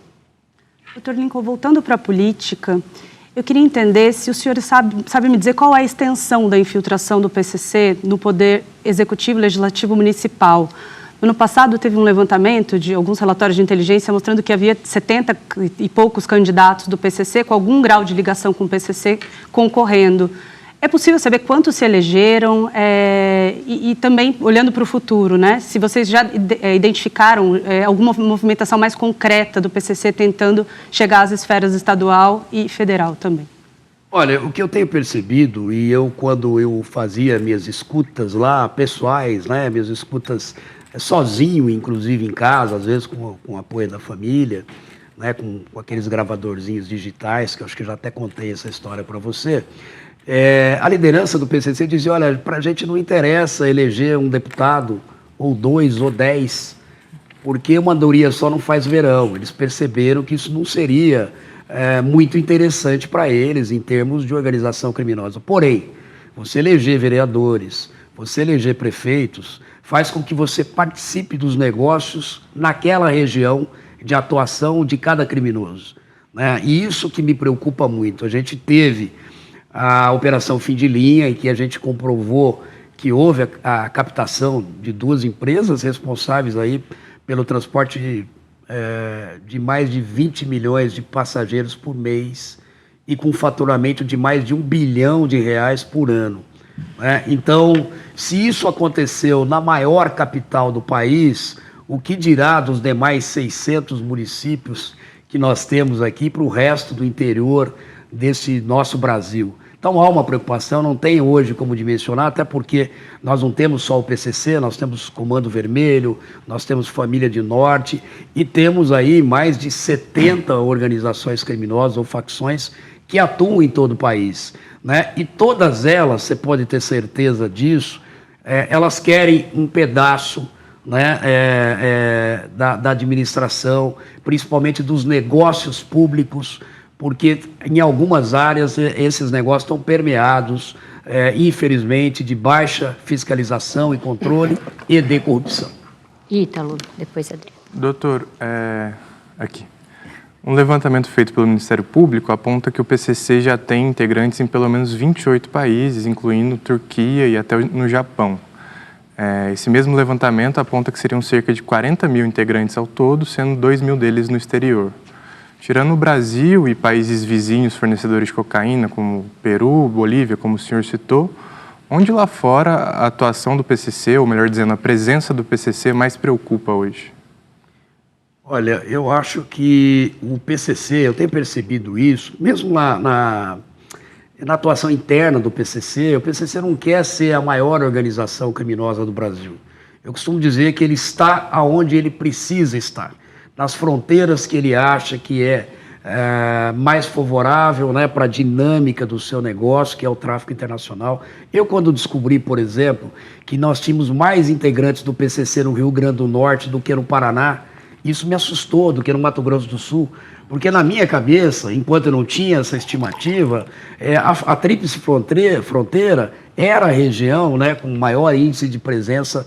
Doutor Lincoln, voltando para a política, eu queria entender se o senhor sabe me dizer qual é a extensão da infiltração do PCC no Poder Executivo e Legislativo Municipal. No ano passado, teve um levantamento de alguns relatórios de inteligência mostrando que havia 70 e poucos candidatos do PCC com algum grau de ligação com o PCC concorrendo. É possível saber quantos se elegeram e também, olhando para o futuro, né, se vocês já identificaram alguma movimentação mais concreta do PCC tentando chegar às esferas estadual e federal também? Olha, o que eu tenho percebido, e quando eu fazia minhas escutas lá, pessoais, né, minhas escutas sozinho, inclusive em casa, às vezes com o apoio da família, né, com aqueles gravadorzinhos digitais, que eu acho que já até contei essa história para você. A liderança do PCC dizia, olha, para a gente não interessa eleger um deputado, ou 2, ou 10, porque uma andorinha só não faz verão. Eles perceberam que isso não seria muito interessante para eles em termos de organização criminosa. Porém, você eleger vereadores, você eleger prefeitos, faz com que você participe dos negócios naquela região de atuação de cada criminoso, né? E isso que me preocupa muito. A gente teve a Operação Fim de Linha, em que a gente comprovou que houve a captação de 2 empresas responsáveis aí pelo transporte de mais de 20 milhões de passageiros por mês e com faturamento de mais de R$1 bilhão por ano. Então, se isso aconteceu na maior capital do país, o que dirá dos demais 600 municípios que nós temos aqui para o resto do interior desse nosso Brasil? Então há uma preocupação, não tem hoje como dimensionar, até porque nós não temos só o PCC, nós temos Comando Vermelho, nós temos Família de Norte e temos aí mais de 70 organizações criminosas ou facções que atuam em todo o país, né? E todas elas, você pode ter certeza disso, elas querem um pedaço, né, da administração, principalmente dos negócios públicos, porque em algumas áreas esses negócios estão permeados, infelizmente, de baixa fiscalização e controle e de corrupção. Ítalo, depois Adriano. Doutor, aqui. Um levantamento feito pelo Ministério Público aponta que o PCC já tem integrantes em pelo menos 28 países, incluindo Turquia e até no Japão. Esse mesmo levantamento aponta que seriam cerca de 40 mil integrantes ao todo, sendo 2 mil deles no exterior. Tirando o Brasil e países vizinhos fornecedores de cocaína, como Peru, Bolívia, como o senhor citou, onde lá fora a atuação do PCC, ou melhor dizendo, a presença do PCC mais preocupa hoje? Olha, eu acho que o PCC, eu tenho percebido isso, mesmo na atuação interna do PCC, o PCC não quer ser a maior organização criminosa do Brasil. Eu costumo dizer que ele está aonde ele precisa estar, nas fronteiras que ele acha que é mais favorável, né, para a dinâmica do seu negócio, que é o tráfico internacional. Eu, quando descobri, por exemplo, que nós tínhamos mais integrantes do PCC no Rio Grande do Norte do que no Paraná, isso me assustou, do que no Mato Grosso do Sul, porque na minha cabeça, enquanto eu não tinha essa estimativa, a Tríplice Fronteira era a região, né, com maior índice de presença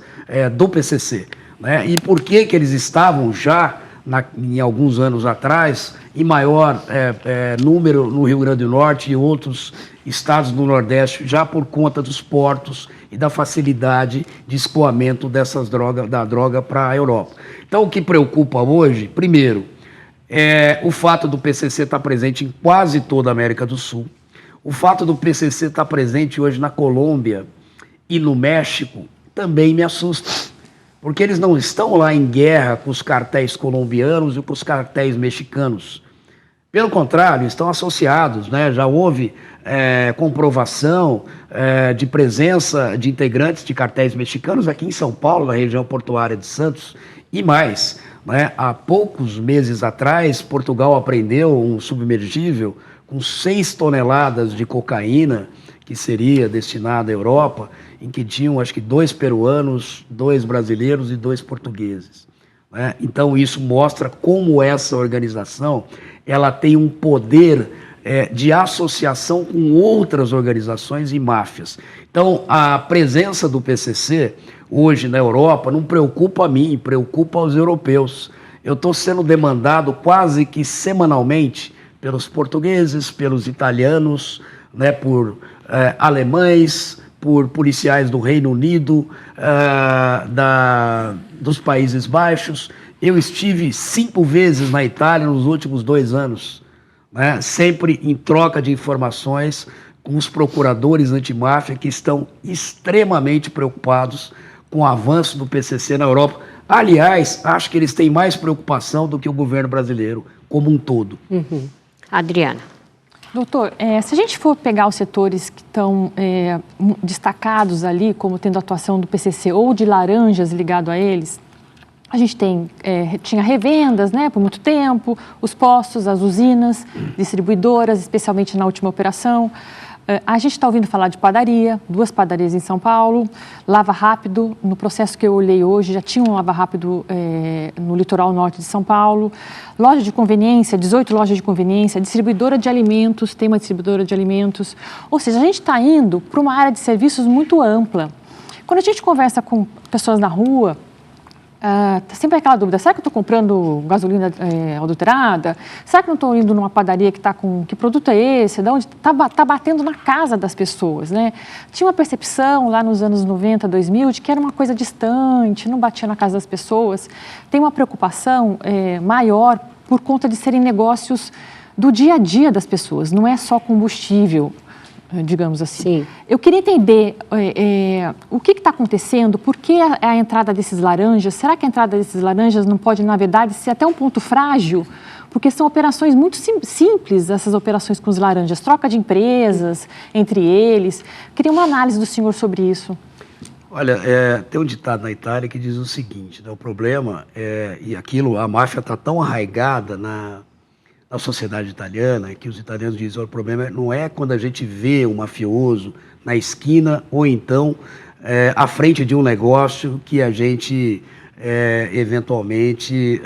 do PCC, né? E por que eles estavam já, em alguns anos atrás, em maior número no Rio Grande do Norte e outros estados do Nordeste, já por conta dos portos e da facilidade de escoamento da droga para a Europa. Então, o que preocupa hoje, primeiro, o fato do PCC estar presente em quase toda a América do Sul, o fato do PCC estar presente hoje na Colômbia e no México também me assusta, porque eles não estão lá em guerra com os cartéis colombianos e com os cartéis mexicanos. Pelo contrário, estão associados, né? Já houve comprovação de presença de integrantes de cartéis mexicanos aqui em São Paulo, na região portuária de Santos, e mais, né? Há poucos meses atrás, Portugal apreendeu um submergível com 6 toneladas de cocaína, que seria destinada à Europa, em que tinham, acho que, 2 peruanos, 2 brasileiros e 2 portugueses, né? Então, isso mostra como essa organização ela tem um poder de associação com outras organizações e máfias. Então, a presença do PCC hoje na Europa não preocupa a mim, preocupa aos europeus. Eu estou sendo demandado quase que semanalmente pelos portugueses, pelos italianos, né, por alemães, por policiais do Reino Unido, dos Países Baixos. Eu estive 5 vezes na Itália nos últimos 2 anos, né, sempre em troca de informações com os procuradores antimáfia que estão extremamente preocupados com o avanço do PCC na Europa. Aliás, acho que eles têm mais preocupação do que o governo brasileiro como um todo. Adriana. Doutor, se a gente for pegar os setores que estão destacados ali, como tendo atuação do PCC ou de laranjas ligado a eles, a gente tinha revendas, né, por muito tempo, os postos, as usinas, distribuidoras, especialmente na última operação. A gente está ouvindo falar de padaria, 2 padarias em São Paulo, Lava Rápido, no processo que eu olhei hoje, já tinha um Lava Rápido no litoral norte de São Paulo, loja de conveniência, 18 lojas de conveniência, distribuidora de alimentos, tem uma distribuidora de alimentos, ou seja, a gente está indo para uma área de serviços muito ampla. Quando a gente conversa com pessoas na rua, sempre aquela dúvida, será que eu estou comprando gasolina adulterada? Será que não estou indo numa padaria que está com... Que produto é esse? De onde está batendo na casa das pessoas, né? Tinha uma percepção lá nos anos 90, 2000, de que era uma coisa distante, não batia na casa das pessoas. Tem uma preocupação maior por conta de serem negócios do dia a dia das pessoas, não é só combustível, digamos assim. Sim. Eu queria entender o que está acontecendo, por que a entrada desses laranjas, será que a entrada desses laranjas não pode, na verdade, ser até um ponto frágil? Porque são operações muito simples, essas operações com os laranjas, troca de empresas entre eles. Queria uma análise do senhor sobre isso. Olha, tem um ditado na Itália que diz o seguinte, né, o problema e a máfia está tão arraigada na sociedade italiana, que os italianos dizem, o problema não é quando a gente vê um mafioso na esquina ou então à frente de um negócio que a gente eventualmente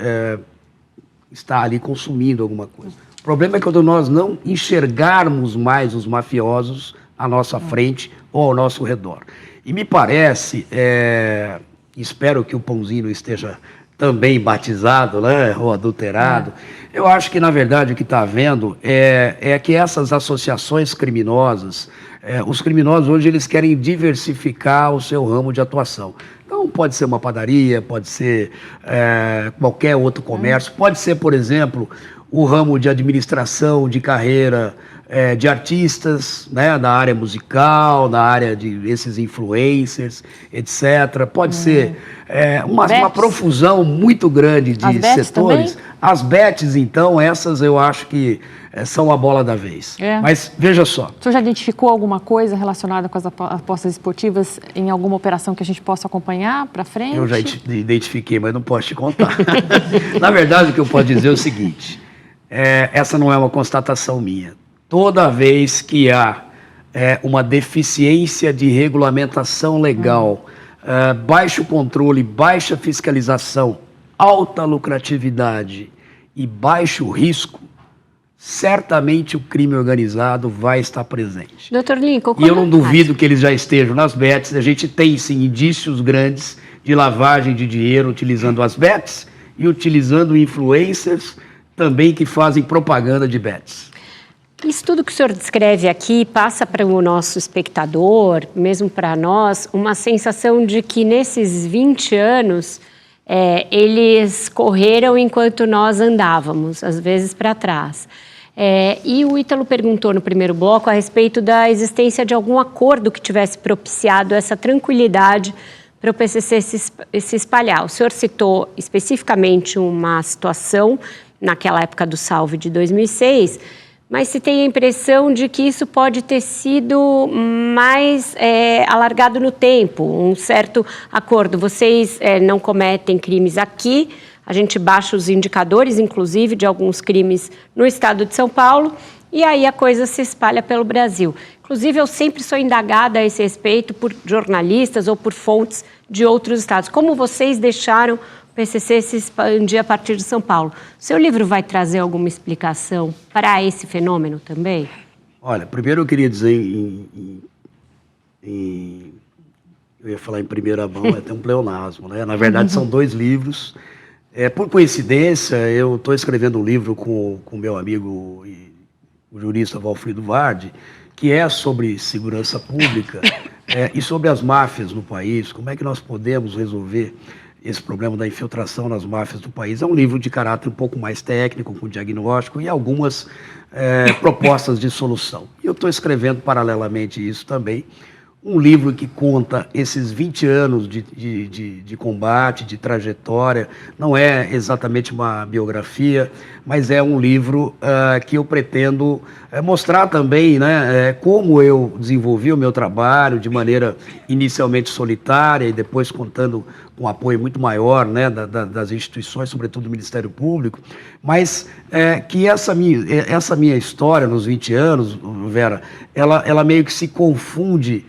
está ali consumindo alguma coisa. O problema é quando nós não enxergarmos mais os mafiosos à nossa frente ou ao nosso redor. E me parece, espero que o pãozinho esteja também batizado, né, ou adulterado. Eu acho que, na verdade, o que está havendo é que essas associações criminosas, os criminosos hoje eles querem diversificar o seu ramo de atuação. Então, pode ser uma padaria, pode ser qualquer outro comércio, pode ser, por exemplo, o ramo de administração de carreira de artistas, né, na área musical, na área de esses influencers, etc. Pode ser uma profusão muito grande de setores. Também? As bets, então, essas eu acho que são a bola da vez. Mas veja só. O senhor já identificou alguma coisa relacionada com as apostas esportivas em alguma operação que a gente possa acompanhar para frente? Eu já identifiquei, mas não posso te contar. Na verdade, o que eu posso dizer é o seguinte, essa não é uma constatação minha. Toda vez que há uma deficiência de regulamentação legal, baixo controle, baixa fiscalização, alta lucratividade e baixo risco, certamente o crime organizado vai estar presente. Dr. Lincoln, e eu não duvido que eles já estejam nas bets. A gente tem, sim, indícios grandes de lavagem de dinheiro utilizando as bets e utilizando influencers também que fazem propaganda de bets. Isso tudo que o senhor descreve aqui passa para o nosso espectador, mesmo para nós, uma sensação de que nesses 20 anos eles correram enquanto nós andávamos, às vezes para trás. E o Ítalo perguntou no primeiro bloco a respeito da existência de algum acordo que tivesse propiciado essa tranquilidade para o PCC se espalhar. O senhor citou especificamente uma situação naquela época do Salve de 2006, mas se tem a impressão de que isso pode ter sido mais alargado no tempo, um certo acordo. Vocês não cometem crimes aqui, a gente baixa os indicadores, inclusive, de alguns crimes no estado de São Paulo, e aí a coisa se espalha pelo Brasil. Inclusive, eu sempre sou indagada a esse respeito por jornalistas ou por fontes de outros estados. Como vocês deixaram o PCC se expandir a partir de São Paulo? O seu livro vai trazer alguma explicação para esse fenômeno também? Olha, primeiro eu queria dizer eu ia falar em primeira mão, é até um pleonasmo, né? Na verdade, são 2 livros. Por coincidência, eu estou escrevendo um livro com o meu amigo, o jurista Valfrido Vardi, que é sobre segurança pública e sobre as máfias no país, como é que nós podemos resolver esse problema da infiltração nas máfias do país. É um livro de caráter um pouco mais técnico, com diagnóstico e algumas propostas de solução. E eu estou escrevendo paralelamente isso também, um livro que conta esses 20 anos de combate, de trajetória. Não é exatamente uma biografia, mas é um livro que eu pretendo mostrar também, né, como eu desenvolvi o meu trabalho de maneira inicialmente solitária e depois contando com um apoio muito maior, né, das instituições, sobretudo do Ministério Público, mas que essa minha história nos 20 anos, Vera, ela meio que se confunde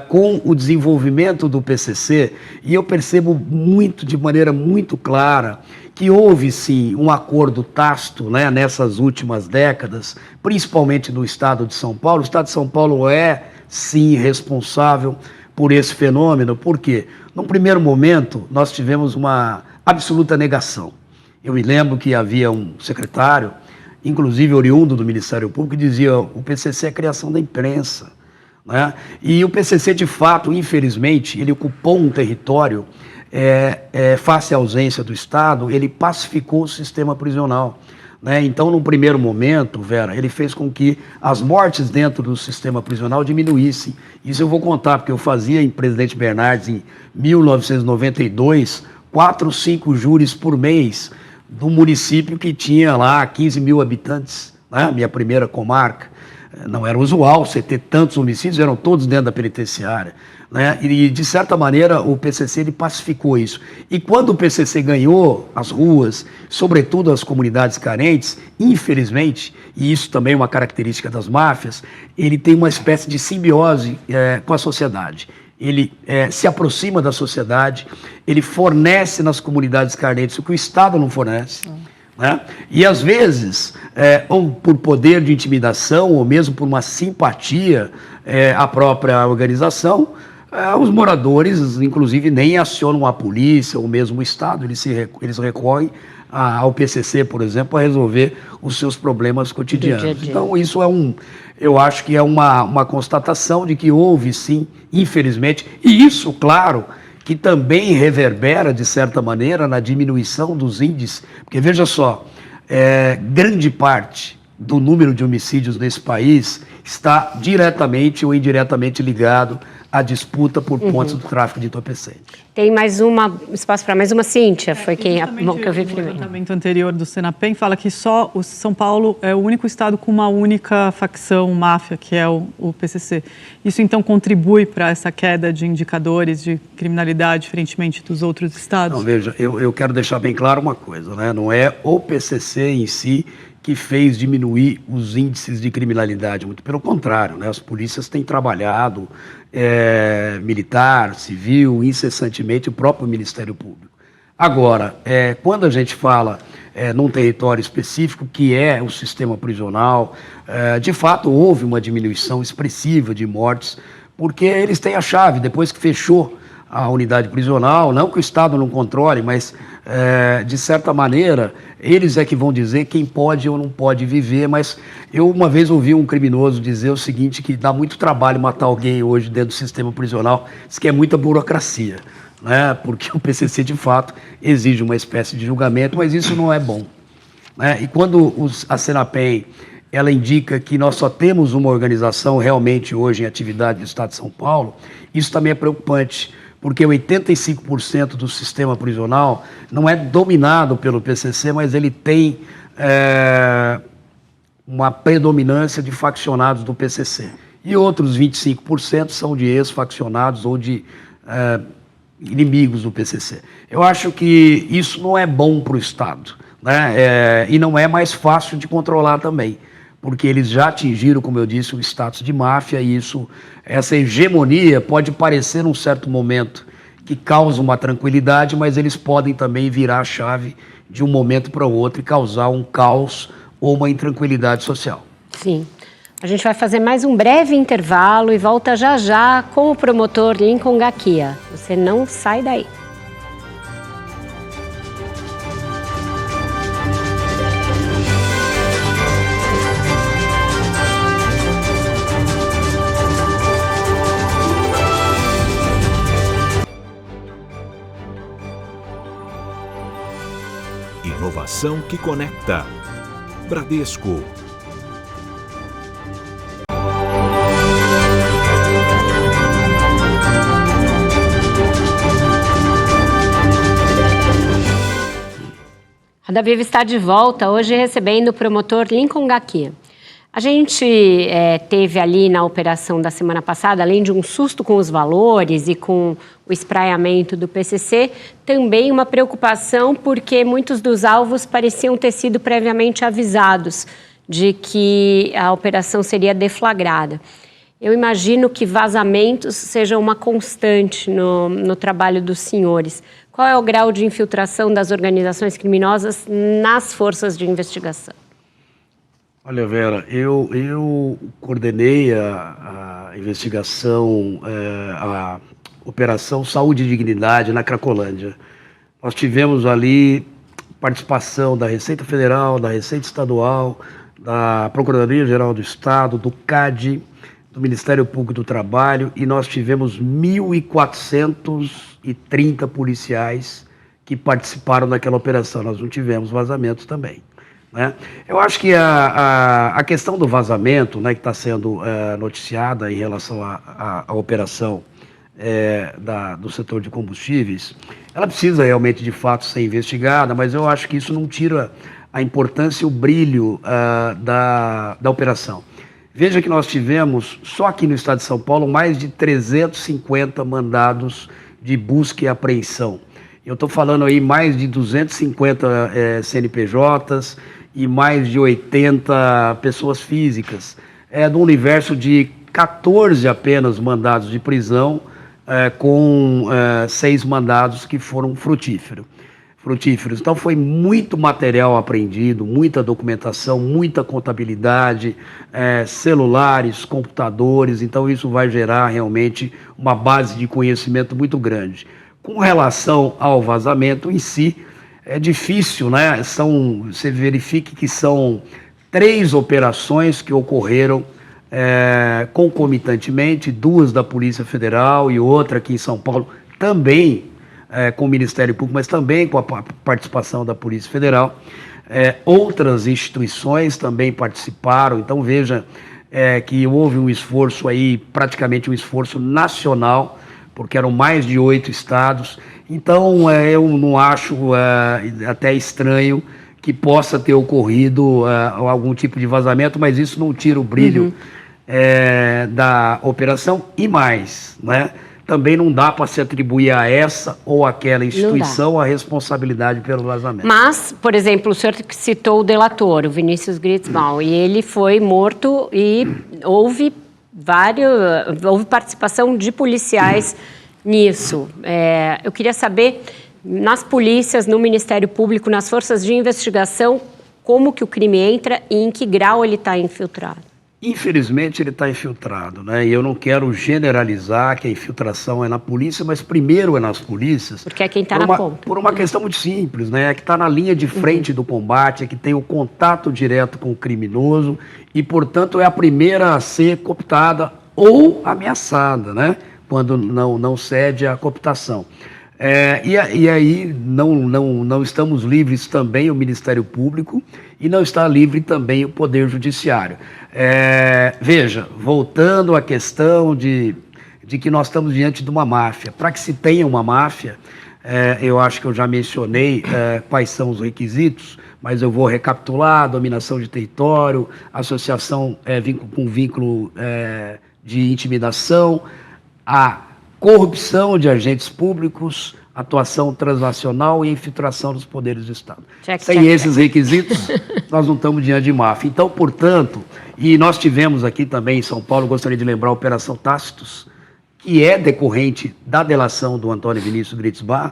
com o desenvolvimento do PCC, e eu percebo de maneira muito clara que houve sim um acordo tácito, né, nessas últimas décadas, principalmente no estado de São Paulo. O estado de São Paulo é sim responsável por esse fenômeno. Por quê? Num primeiro momento nós tivemos uma absoluta negação. Eu me lembro que havia um secretário, inclusive oriundo do Ministério Público, que dizia: o PCC é a criação da imprensa. Né? E o PCC, de fato, infelizmente, ele ocupou um território, face à ausência do Estado, ele pacificou o sistema prisional. Né? Então, num primeiro momento, Vera, ele fez com que as mortes dentro do sistema prisional diminuíssem. Isso eu vou contar, porque eu fazia em Presidente Bernardes, em 1992, 4, 5 júris por mês, do município que tinha lá 15 mil habitantes, né? Minha primeira comarca. Não era usual você ter tantos homicídios, eram todos dentro da penitenciária. Né? E, de certa maneira, o PCC ele pacificou isso. E quando o PCC ganhou as ruas, sobretudo as comunidades carentes, infelizmente, e isso também é uma característica das máfias, ele tem uma espécie de simbiose com a sociedade. Ele se aproxima da sociedade, ele fornece nas comunidades carentes o que o Estado não fornece. Né? E às vezes, ou por poder de intimidação, ou mesmo por uma simpatia à própria organização, os moradores, inclusive, nem acionam a polícia ou mesmo o Estado, eles recorrem ao PCC, por exemplo, para resolver os seus problemas cotidianos. Dia a dia. Então, isso eu acho que é uma constatação de que houve, sim, infelizmente, e isso, claro, que também reverbera, de certa maneira, na diminuição dos índices. Porque, veja só, grande parte do número de homicídios nesse país está diretamente ou indiretamente ligado à disputa por pontos do tráfico de entorpecente. Tem espaço para mais uma, Cíntia, foi que eu vi primeiro. O levantamento anterior do Senapem fala que só o São Paulo é o único estado com uma única facção máfia, que é o PCC. Isso, então, contribui para essa queda de indicadores de criminalidade, diferentemente dos outros estados? Não, veja, eu quero deixar bem claro uma coisa, né? Não é o PCC em si que fez diminuir os índices de criminalidade, muito pelo contrário, né? As polícias têm trabalhado, militar, civil, incessantemente, o próprio Ministério Público. Agora, quando a gente fala num território específico, que é o sistema prisional, de fato houve uma diminuição expressiva de mortes, porque eles têm a chave, depois que fechou a unidade prisional, não que o Estado não controle, mas, de certa maneira, eles é que vão dizer quem pode ou não pode viver. Mas eu uma vez ouvi um criminoso dizer o seguinte, que dá muito trabalho matar alguém hoje dentro do sistema prisional, diz que é muita burocracia, né? Porque o PCC, de fato, exige uma espécie de julgamento, mas isso não é bom. Né? E quando a Senapem ela indica que nós só temos uma organização realmente hoje em atividade do Estado de São Paulo, isso também é preocupante, porque 85% do sistema prisional não é dominado pelo PCC, mas ele tem uma predominância de faccionados do PCC. E outros 25% são de ex-faccionados ou de inimigos do PCC. Eu acho que isso não é bom para o Estado, né? E não é mais fácil de controlar também, porque eles já atingiram, como eu disse, o status de máfia, e essa hegemonia pode parecer, num certo momento, que causa uma tranquilidade, mas eles podem também virar a chave de um momento para o outro e causar um caos ou uma intranquilidade social. Sim. A gente vai fazer mais um breve intervalo e volta já já com o promotor Lincoln Gaquia. Você não sai daí. Inovação que conecta. Bradesco. Roda Viva está de volta, hoje recebendo o promotor Lincoln Gakia. A gente teve ali na operação da semana passada, além de um susto com os valores e com o espraiamento do PCC, também uma preocupação porque muitos dos alvos pareciam ter sido previamente avisados de que a operação seria deflagrada. Eu imagino que vazamentos sejam uma constante no trabalho dos senhores. Qual é o grau de infiltração das organizações criminosas nas forças de investigação? Olha, Vera, eu coordenei a investigação, a Operação Saúde e Dignidade na Cracolândia. Nós tivemos ali participação da Receita Federal, da Receita Estadual, da Procuradoria-Geral do Estado, do CAD, do Ministério Público do Trabalho, e nós tivemos 1.430 policiais que participaram daquela operação. Nós não tivemos vazamentos também, né? Eu acho que a questão do vazamento, né, que está sendo noticiada em relação à operação do setor de combustíveis, ela precisa realmente, de fato, ser investigada, mas eu acho que isso não tira a importância e o brilho da operação. Veja que nós tivemos, só aqui no estado de São Paulo, mais de 350 mandados de busca e apreensão. Eu estou falando aí mais de 250 CNPJs e mais de 80 pessoas físicas. Do universo de 14 apenas mandados de prisão, com 6 mandados que foram frutíferos. Então foi muito material apreendido, muita documentação, muita contabilidade, celulares, computadores, então isso vai gerar realmente uma base de conhecimento muito grande. Com relação ao vazamento em si, é difícil, né? Você verifique que são 3 operações que ocorreram concomitantemente, 2 da Polícia Federal e outra aqui em São Paulo também, com o Ministério Público, mas também com a participação da Polícia Federal. Outras instituições também participaram, então veja que houve um esforço aí, praticamente um esforço nacional, porque eram mais de 8 estados. Então eu não acho até estranho que possa ter ocorrido algum tipo de vazamento, mas isso não tira o brilho da operação e mais, né? Também não dá para se atribuir a essa ou aquela instituição a responsabilidade pelo vazamento. Mas, por exemplo, o senhor citou o delator, o Vinícius Gritzbaum, e ele foi morto e houve participação de policiais nisso. Eu queria saber, nas polícias, no Ministério Público, nas forças de investigação, como que o crime entra e em que grau ele está infiltrado. Infelizmente ele está infiltrado, né? E eu não quero generalizar que a infiltração é na polícia, mas primeiro é nas polícias. Porque é quem está na ponta. Por uma questão muito simples, né? É que está na linha de frente do combate, é que tem o contato direto com o criminoso e, portanto, é a primeira a ser cooptada ou ameaçada, né? Quando não cede à cooptação. E aí não estamos livres também o Ministério Público e não está livre também o Poder Judiciário. Veja, voltando à questão de que nós estamos diante de uma máfia. Para que se tenha uma máfia, eu acho que eu já mencionei quais são os requisitos, mas eu vou recapitular: dominação de território, associação com vínculo de intimidação, a corrupção de agentes públicos, atuação transnacional e infiltração dos poderes do Estado. Sem esses requisitos, nós não estamos diante de máfia. Então, portanto, e nós tivemos aqui também em São Paulo, gostaria de lembrar a Operação Tácitos, que é decorrente da delação do Antônio Vinícius Gritzbaum,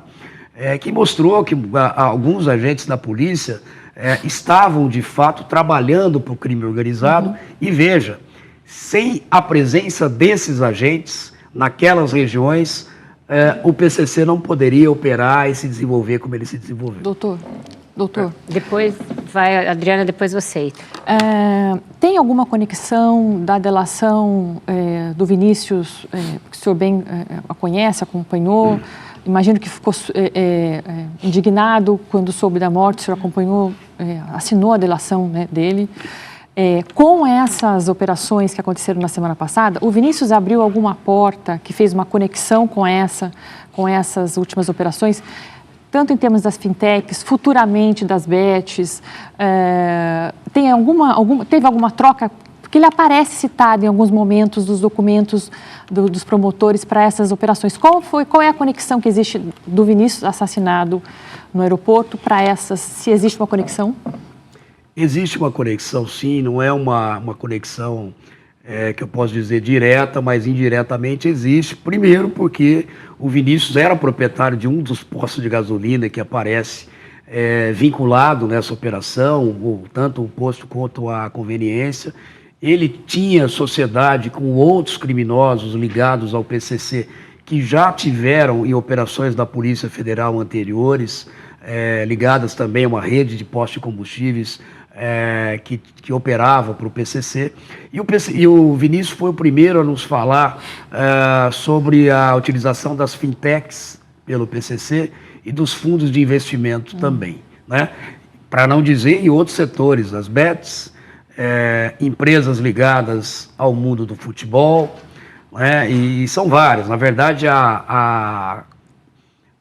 que mostrou que alguns agentes da polícia estavam, de fato, trabalhando para o crime organizado. E veja, sem a presença desses agentes naquelas regiões, o PCC não poderia operar e se desenvolver como ele se desenvolveu. Doutor. Depois vai, Adriana, depois você. Tem alguma conexão da delação do Vinícius, que o senhor bem a conhece, acompanhou? Imagino que ficou indignado quando soube da morte, o senhor acompanhou, assinou a delação, né, dele. Com essas operações que aconteceram na semana passada, o Vinícius abriu alguma porta que fez uma conexão com essas últimas operações? tanto em termos das fintechs, futuramente das bets? Teve alguma troca? Porque ele aparece citado em alguns momentos dos documentos dos promotores para essas operações. Qual é a conexão que existe do Vinícius assassinado no aeroporto para essas? Se existe uma conexão? Existe uma conexão, sim. Não é uma conexão que eu posso dizer direta, mas indiretamente existe. Primeiro porque o Vinícius era proprietário de um dos postos de gasolina que aparece vinculado nessa operação, tanto o posto quanto a conveniência. Ele tinha sociedade com outros criminosos ligados ao PCC que já tiveram em operações da Polícia Federal anteriores, ligadas também a uma rede de postos de combustíveis que operava para o PCC. E o Vinícius foi o primeiro a nos falar sobre a utilização das fintechs pelo PCC e dos fundos de investimento também, né? Para não dizer em outros setores, as bets, empresas ligadas ao mundo do futebol, né? E são várias. Na verdade, a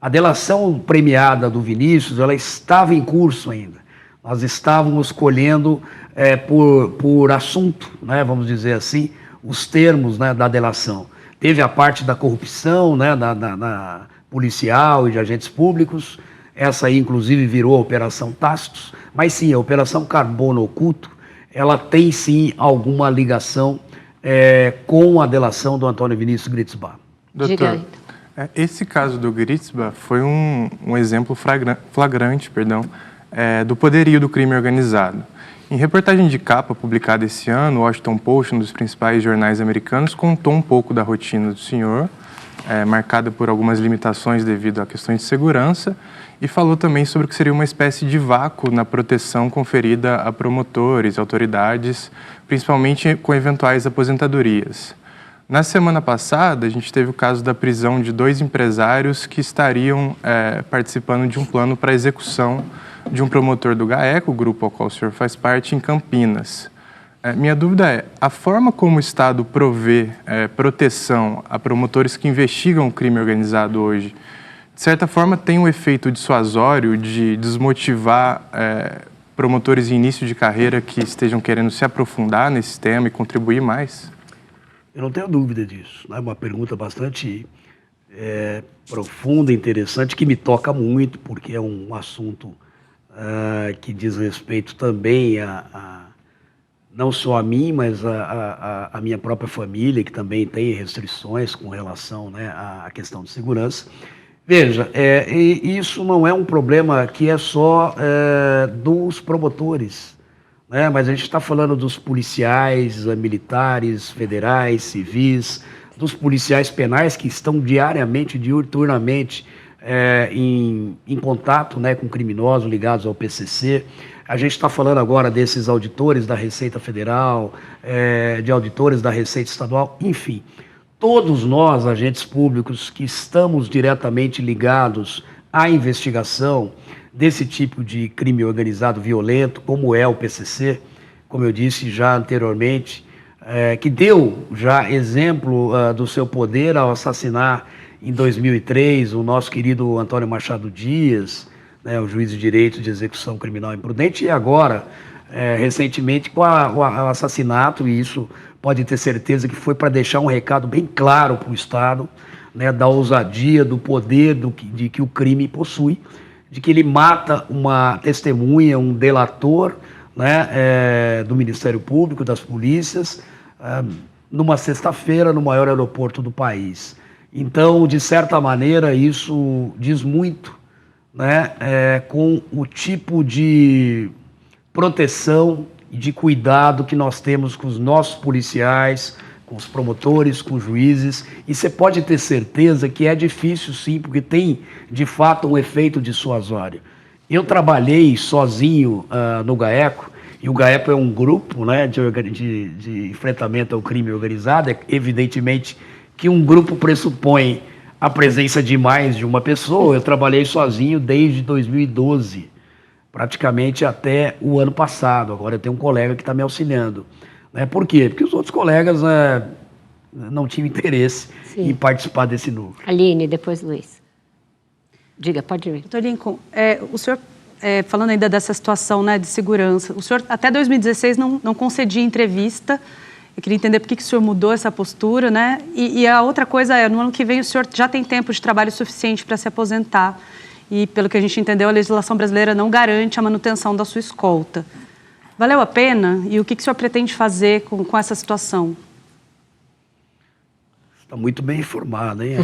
delação premiada do Vinícius, ela estava em curso ainda. Nós estávamos colhendo por assunto, né, vamos dizer assim, os termos, né, da delação. Teve a parte da corrupção, né, da policial e de agentes públicos. Essa aí, inclusive, virou a Operação Tácitos. Mas sim, a Operação Carbono Oculto, ela tem sim alguma ligação com a delação do Antônio Vinícius Gritzbach. Doutor, esse caso do Gritzbach foi um exemplo flagrante, do poderio do crime organizado. Em reportagem de capa publicada esse ano, o Washington Post, um dos principais jornais americanos, contou um pouco da rotina do senhor, marcada por algumas limitações devido a questões de segurança, e falou também sobre o que seria uma espécie de vácuo na proteção conferida a promotores, autoridades, principalmente com eventuais aposentadorias. Na semana passada, a gente teve o caso da prisão de 2 empresários que estariam participando de um plano para execução de um promotor do GAECO, o grupo ao qual o senhor faz parte, em Campinas. Minha dúvida é, a forma como o Estado provê proteção a promotores que investigam o crime organizado hoje, de certa forma tem um efeito dissuasório de desmotivar promotores em início de carreira que estejam querendo se aprofundar nesse tema e contribuir mais? Eu não tenho dúvida disso. É uma pergunta bastante profunda, interessante, que me toca muito, porque é um assunto que diz respeito também não só a mim, mas a minha própria família, que também tem restrições com relação, né, à questão de segurança. Veja, isso não é um problema que é só dos promotores, né, mas a gente está falando dos policiais, militares, federais, civis, dos policiais penais que estão diariamente, diuturnamente, em contato, né, com criminosos ligados ao PCC. A gente está falando agora desses auditores da Receita Federal, de auditores da Receita Estadual, enfim. Todos nós, agentes públicos, que estamos diretamente ligados à investigação desse tipo de crime organizado violento, como é o PCC, como eu disse já anteriormente, que deu já exemplo do seu poder ao assassinar em 2003, o nosso querido Antônio Machado Dias, né, o juiz de direito de execução criminal imprudente, e agora, recentemente, com o assassinato, e isso pode ter certeza que foi para deixar um recado bem claro para o Estado, né, da ousadia, do poder de que o crime possui, de que ele mata uma testemunha, um delator, né, do Ministério Público, das polícias, numa sexta-feira no maior aeroporto do país. Então, de certa maneira, isso diz muito, né, com o tipo de proteção e de cuidado que nós temos com os nossos policiais, com os promotores, com os juízes. E você pode ter certeza que é difícil, sim, porque tem, de fato, um efeito dissuasório. Eu trabalhei sozinho no GAECO, e o GAECO é um grupo, né, de enfrentamento ao crime organizado. Evidentemente que um grupo pressupõe a presença de mais de uma pessoa. Eu trabalhei sozinho desde 2012, praticamente até o ano passado. Agora eu tenho um colega que está me auxiliando. Por quê? Porque os outros colegas não tinham interesse em participar desse núcleo. Aline, depois Luiz. Diga, pode ir. Doutor Lincoln, o senhor, falando ainda dessa situação, né, de segurança, o senhor até 2016 não concedia entrevista. Eu queria entender por que o senhor mudou essa postura, né? E a outra coisa no ano que vem o senhor já tem tempo de trabalho suficiente para se aposentar. E, pelo que a gente entendeu, a legislação brasileira não garante a manutenção da sua escolta. Valeu a pena? E o que o senhor pretende fazer com essa situação? Está muito bem informado, hein?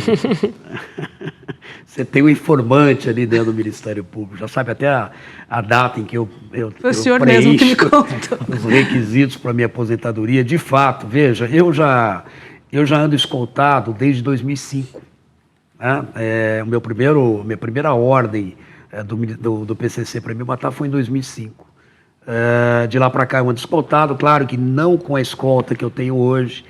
Você tem um informante ali dentro do Ministério Público, já sabe até a data em que eu Foi o senhor mesmo que me contou. Os requisitos para minha aposentadoria. De fato, veja, eu já ando escoltado desde 2005. Né? Minha primeira ordem do PCC para me matar foi em 2005. De lá para cá eu ando escoltado, claro que não com a escolta que eu tenho hoje.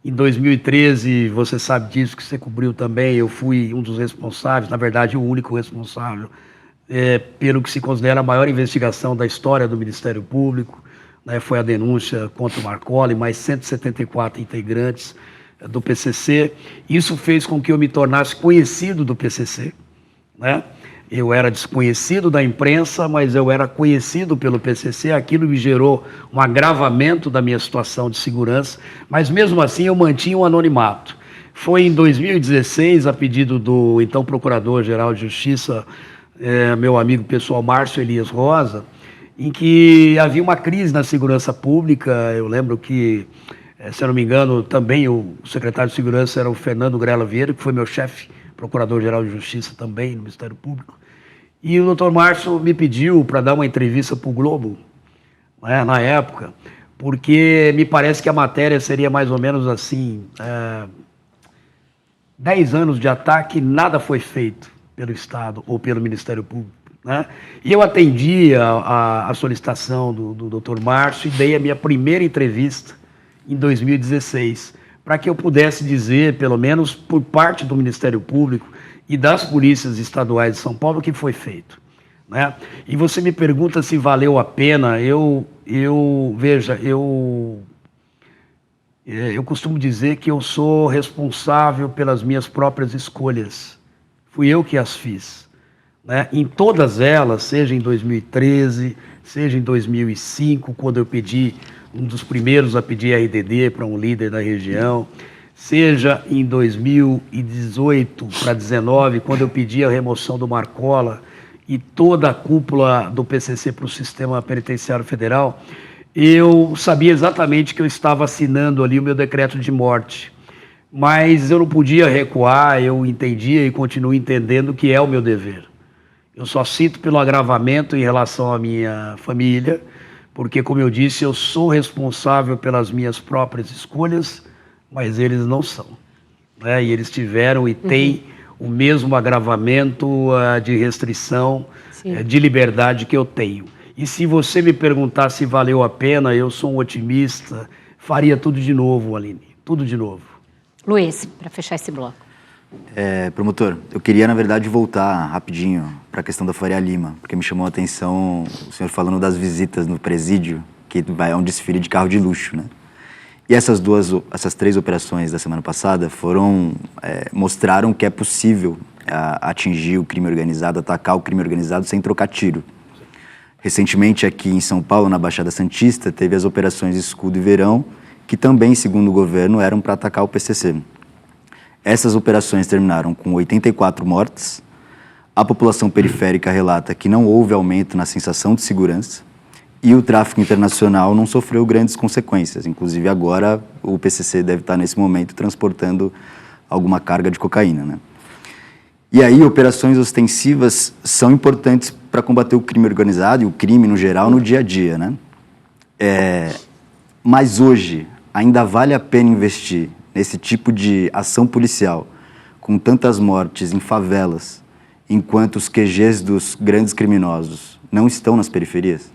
Em 2013, você sabe disso, que você cobriu também, eu fui um dos responsáveis, na verdade, o único responsável, pelo que se considera a maior investigação da história do Ministério Público, né? Foi a denúncia contra o Marcolli, mais 174 integrantes do PCC. Isso fez com que eu me tornasse conhecido do PCC, né? Eu era desconhecido da imprensa, mas eu era conhecido pelo PCC. Aquilo me gerou um agravamento da minha situação de segurança, mas mesmo assim eu mantinha um anonimato. Foi em 2016, a pedido do então Procurador-Geral de Justiça, meu amigo pessoal Márcio Elias Rosa, em que havia uma crise na segurança pública. Eu lembro que, se eu não me engano, também o secretário de Segurança era o Fernando Grela Vieira, que foi meu chefe, Procurador-Geral de Justiça também no Ministério Público. E o doutor Márcio me pediu para dar uma entrevista para o Globo, né, na época, porque me parece que a matéria seria mais ou menos assim, 10 anos de ataque, nada foi feito pelo Estado ou pelo Ministério Público. Né? E eu atendi a solicitação do doutor Márcio e dei a minha primeira entrevista em 2016, para que eu pudesse dizer, pelo menos por parte do Ministério Público e das polícias estaduais de São Paulo, o que foi feito. Né? E você me pergunta se valeu a pena. Veja, eu costumo dizer que eu sou responsável pelas minhas próprias escolhas. Fui eu que as fiz. Né? Em todas elas, seja em 2013, seja em 2005, quando eu pedi, um dos primeiros a pedir RDD para um líder da região, seja em 2018 para 2019, quando eu pedi a remoção do Marcola e toda a cúpula do PCC para o Sistema Penitenciário Federal, eu sabia exatamente que eu estava assinando ali o meu decreto de morte. Mas eu não podia recuar, eu entendia e continuo entendendo que é o meu dever. Eu só cito pelo agravamento em relação à minha família, porque, como eu disse, eu sou responsável pelas minhas próprias escolhas, mas eles não são. Né? E eles tiveram e têm o mesmo agravamento de restrição, de liberdade que eu tenho. E se você me perguntar se valeu a pena, eu sou um otimista, faria tudo de novo, Aline, tudo de novo. Luiz, para fechar esse bloco. Promotor, eu queria, na verdade, voltar rapidinho para a questão da Faria Lima, porque me chamou a atenção o senhor falando das visitas no presídio, que é um desfile de carro de luxo, né? E essas 3 operações da semana passada mostraram que é possível atingir o crime organizado, atacar o crime organizado sem trocar tiro. Recentemente, aqui em São Paulo, na Baixada Santista, teve as operações Escudo e Verão, que também, segundo o governo, eram para atacar o PCC. Essas operações terminaram com 84 mortes. A população periférica relata que não houve aumento na sensação de segurança e o tráfico internacional não sofreu grandes consequências. Inclusive, agora, o PCC deve estar, nesse momento, transportando alguma carga de cocaína, né? E aí, operações ostensivas são importantes para combater o crime organizado e o crime, no geral, no dia a dia, né? Mas hoje, ainda vale a pena investir nesse tipo de ação policial, com tantas mortes em favelas, enquanto os QGs dos grandes criminosos não estão nas periferias?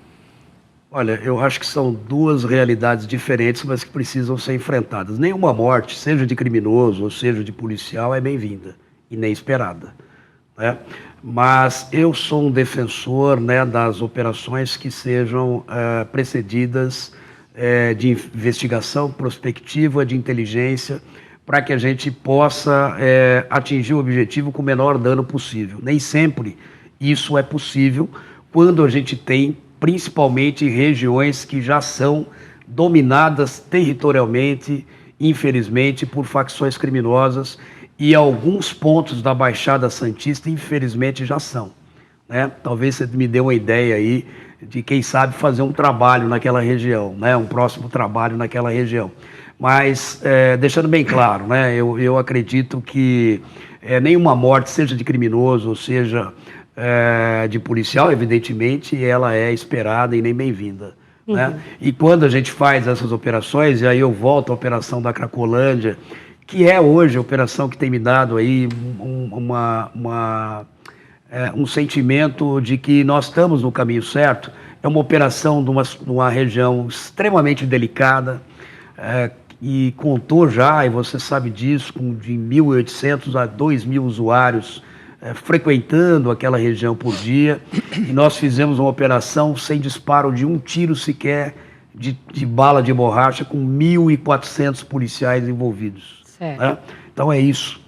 Olha, eu acho que são 2 realidades diferentes, mas que precisam ser enfrentadas. Nenhuma morte, seja de criminoso ou seja de policial, é bem-vinda e nem esperada. Né? Mas eu sou um defensor, né, das operações que sejam precedidas de investigação prospectiva, de inteligência, para que a gente possa atingir o objetivo com o menor dano possível. Nem sempre isso é possível quando a gente tem, principalmente, regiões que já são dominadas territorialmente, infelizmente, por facções criminosas, e alguns pontos da Baixada Santista, infelizmente, já são. Né? Talvez você me dê uma ideia aí de, quem sabe, fazer um trabalho naquela região, né? Um próximo trabalho naquela região. Mas, deixando bem claro, né? Eu acredito que nenhuma morte, seja de criminoso ou seja de policial, evidentemente, ela é esperada e nem bem-vinda. Né? E quando a gente faz essas operações, e aí eu volto à operação da Cracolândia, que é hoje a operação que tem me dado aí um sentimento de que nós estamos no caminho certo. É uma operação de uma região extremamente delicada, e contou já, e você sabe disso, com de 1.800 a 2.000 usuários frequentando aquela região por dia, e nós fizemos uma operação sem disparo de um tiro sequer de bala de borracha, com 1.400 policiais envolvidos. Né? Então é isso.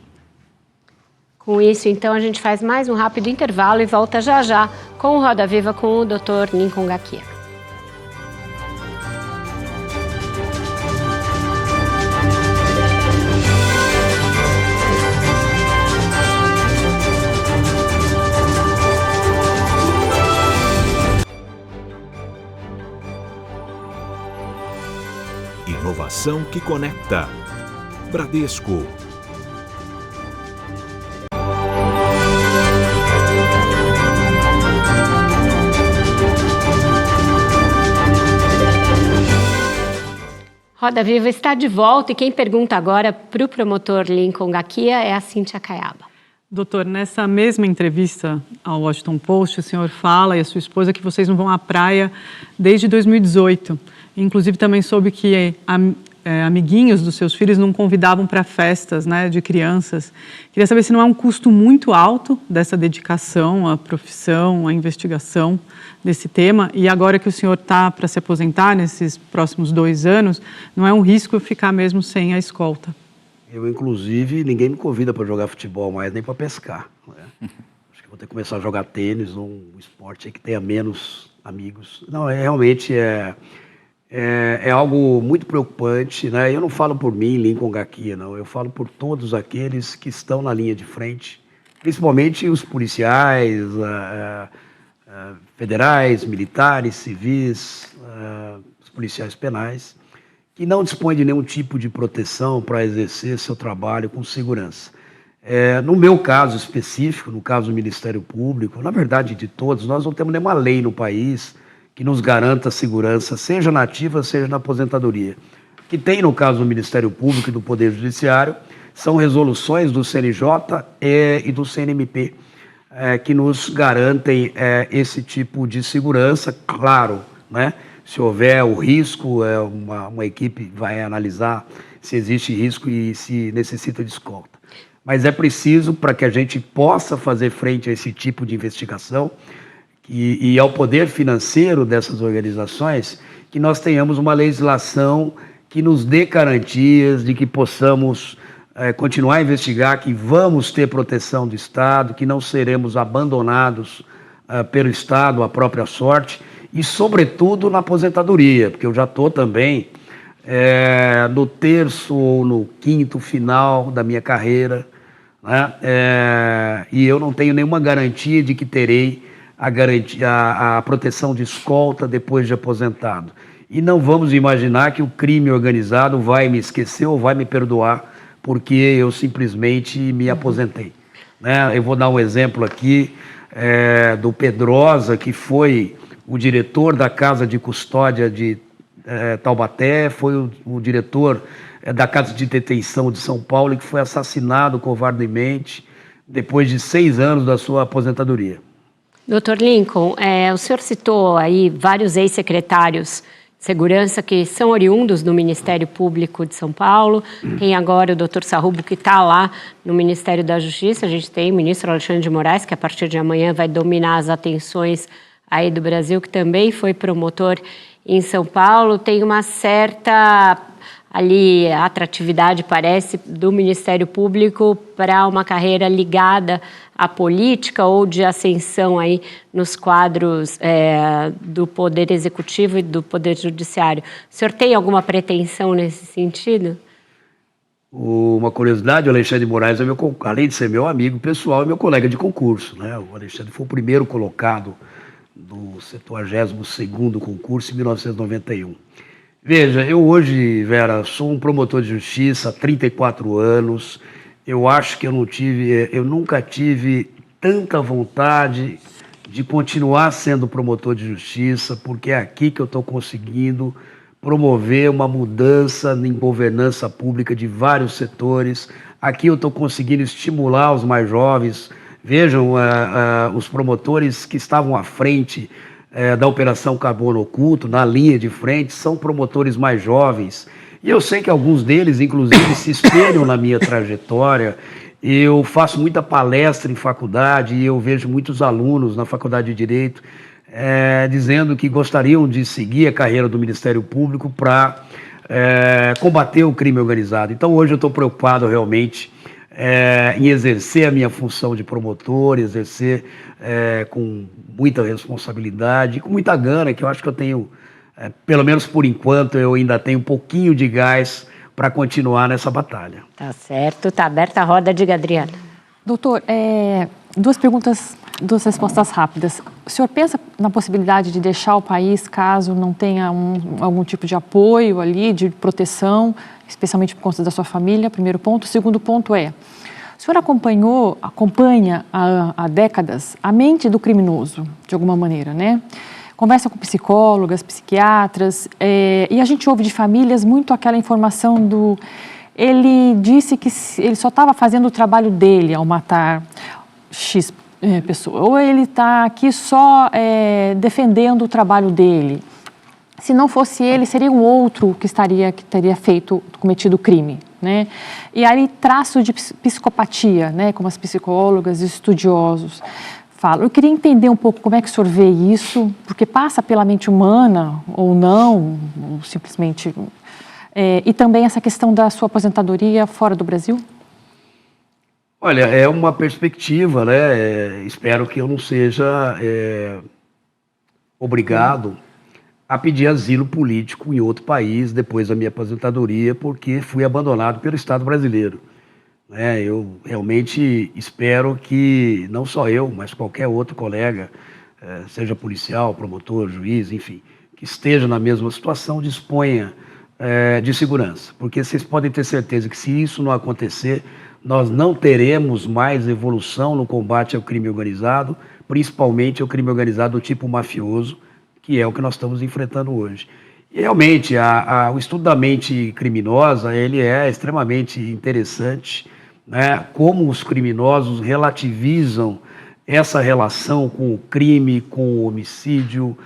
Com isso, então, a gente faz mais um rápido intervalo e volta já já com o Roda Viva com o Dr. Lincoln Gakia. Inovação que conecta. Bradesco. Roda Viva está de volta e quem pergunta agora para o promotor Lincoln Gakia é a Cíntia Caiaba. Doutor, nessa mesma entrevista ao Washington Post, o senhor fala e a sua esposa que vocês não vão à praia desde 2018. Inclusive também soube que amiguinhos dos seus filhos não convidavam para festas, né, de crianças. Queria saber se não é um custo muito alto dessa dedicação à profissão, à investigação desse tema, e agora que o senhor está para se aposentar nesses próximos 2 anos, não é um risco ficar mesmo sem a escolta? Eu, inclusive, ninguém me convida para jogar futebol mais, nem para pescar. Né? Acho que vou ter que começar a jogar tênis, um esporte que tenha menos amigos. Não, realmente é algo muito preocupante, né? Eu não falo por mim, Lincoln Gakia, não. Eu falo por todos aqueles que estão na linha de frente, principalmente os policiais, federais, militares, civis, os policiais penais, que não dispõem de nenhum tipo de proteção para exercer seu trabalho com segurança. No meu caso específico, no caso do Ministério Público, na verdade de todos, nós não temos nenhuma lei no país que nos garanta a segurança, seja na ativa, seja na aposentadoria. O que tem no caso do Ministério Público e do Poder Judiciário são resoluções do CNJ e do CNMP, que nos garantem esse tipo de segurança, claro, né? Se houver o risco, uma equipe vai analisar se existe risco e se necessita de escolta. Mas é preciso, para que a gente possa fazer frente a esse tipo de investigação e ao poder financeiro dessas organizações, que nós tenhamos uma legislação que nos dê garantias de que possamos continuar a investigar, que vamos ter proteção do Estado, que não seremos abandonados pelo Estado à própria sorte, e, sobretudo, na aposentadoria, porque eu já estou também no 3º ou no 5º final da minha carreira, né? E eu não tenho nenhuma garantia de que terei a proteção de escolta depois de aposentado. E não vamos imaginar que o crime organizado vai me esquecer ou vai me perdoar porque eu simplesmente me aposentei. Né? Eu vou dar um exemplo aqui do Pedrosa, que foi o diretor da Casa de Custódia de Taubaté, foi o diretor da Casa de Detenção de São Paulo, que foi assassinado covardemente depois de 6 anos da sua aposentadoria. Doutor Lincoln, o senhor citou aí vários ex-secretários de segurança que são oriundos do Ministério Público de São Paulo. Tem agora o doutor Sarrubo, que está lá no Ministério da Justiça. A gente tem o ministro Alexandre de Moraes, que a partir de amanhã vai dominar as atenções aí do Brasil, que também foi promotor em São Paulo. Tem uma certa ali a atratividade, parece, do Ministério Público para uma carreira ligada à política ou de ascensão aí nos quadros do Poder Executivo e do Poder Judiciário. O senhor tem alguma pretensão nesse sentido? Uma curiosidade, o Alexandre de Moraes, além de ser meu amigo pessoal, é meu colega de concurso, né? O Alexandre foi o primeiro colocado do 72º concurso em 1991. Veja, eu hoje, Vera, sou um promotor de justiça há 34 anos. Eu acho que eu nunca tive tanta vontade de continuar sendo promotor de justiça, porque é aqui que eu estou conseguindo promover uma mudança em governança pública de vários setores. Aqui eu estou conseguindo estimular os mais jovens. Vejam, os promotores que estavam à frente da Operação Carbono Oculto, na linha de frente, são promotores mais jovens. E eu sei que alguns deles, inclusive, se espelham na minha trajetória. Eu faço muita palestra em faculdade e eu vejo muitos alunos na Faculdade de Direito dizendo que gostariam de seguir a carreira do Ministério Público para combater o crime organizado. Então, hoje eu estou preocupado realmente em exercer a minha função de promotor, exercer com muita responsabilidade, com muita gana, que eu acho que eu tenho, pelo menos por enquanto, eu ainda tenho um pouquinho de gás para continuar nessa batalha. Tá certo, está aberta a roda, diga, Adriana. Doutor, duas perguntas, duas respostas rápidas. O senhor pensa na possibilidade de deixar o país caso não tenha algum tipo de apoio ali, de proteção, especialmente por conta da sua família? Primeiro ponto. O segundo ponto o senhor acompanha há décadas a mente do criminoso, de alguma maneira, né? Conversa com psicólogas, psiquiatras, e a gente ouve de famílias muito aquela informação do... Ele disse que ele só estava fazendo o trabalho dele ao matar X pessoa, ou ele está aqui só defendendo o trabalho dele. Se não fosse ele, seria um outro que teria cometido o crime, né? E aí traço de psicopatia, né? Como as psicólogas e estudiosos falam. Eu queria entender um pouco como é que o senhor vê isso, porque passa pela mente humana ou não, ou simplesmente... e também essa questão da sua aposentadoria fora do Brasil? Olha, é uma perspectiva, né? Espero que eu não seja obrigado a pedir asilo político em outro país depois da minha aposentadoria, porque fui abandonado pelo Estado brasileiro. Eu realmente espero que não só eu, mas qualquer outro colega, seja policial, promotor, juiz, enfim, que esteja na mesma situação, disponha de segurança. Porque vocês podem ter certeza que se isso não acontecer, nós não teremos mais evolução no combate ao crime organizado, principalmente ao crime organizado do tipo mafioso, que é o que nós estamos enfrentando hoje. E realmente, o estudo da mente criminosa, ele é extremamente interessante, né? Como os criminosos relativizam essa relação com o crime, com o homicídio,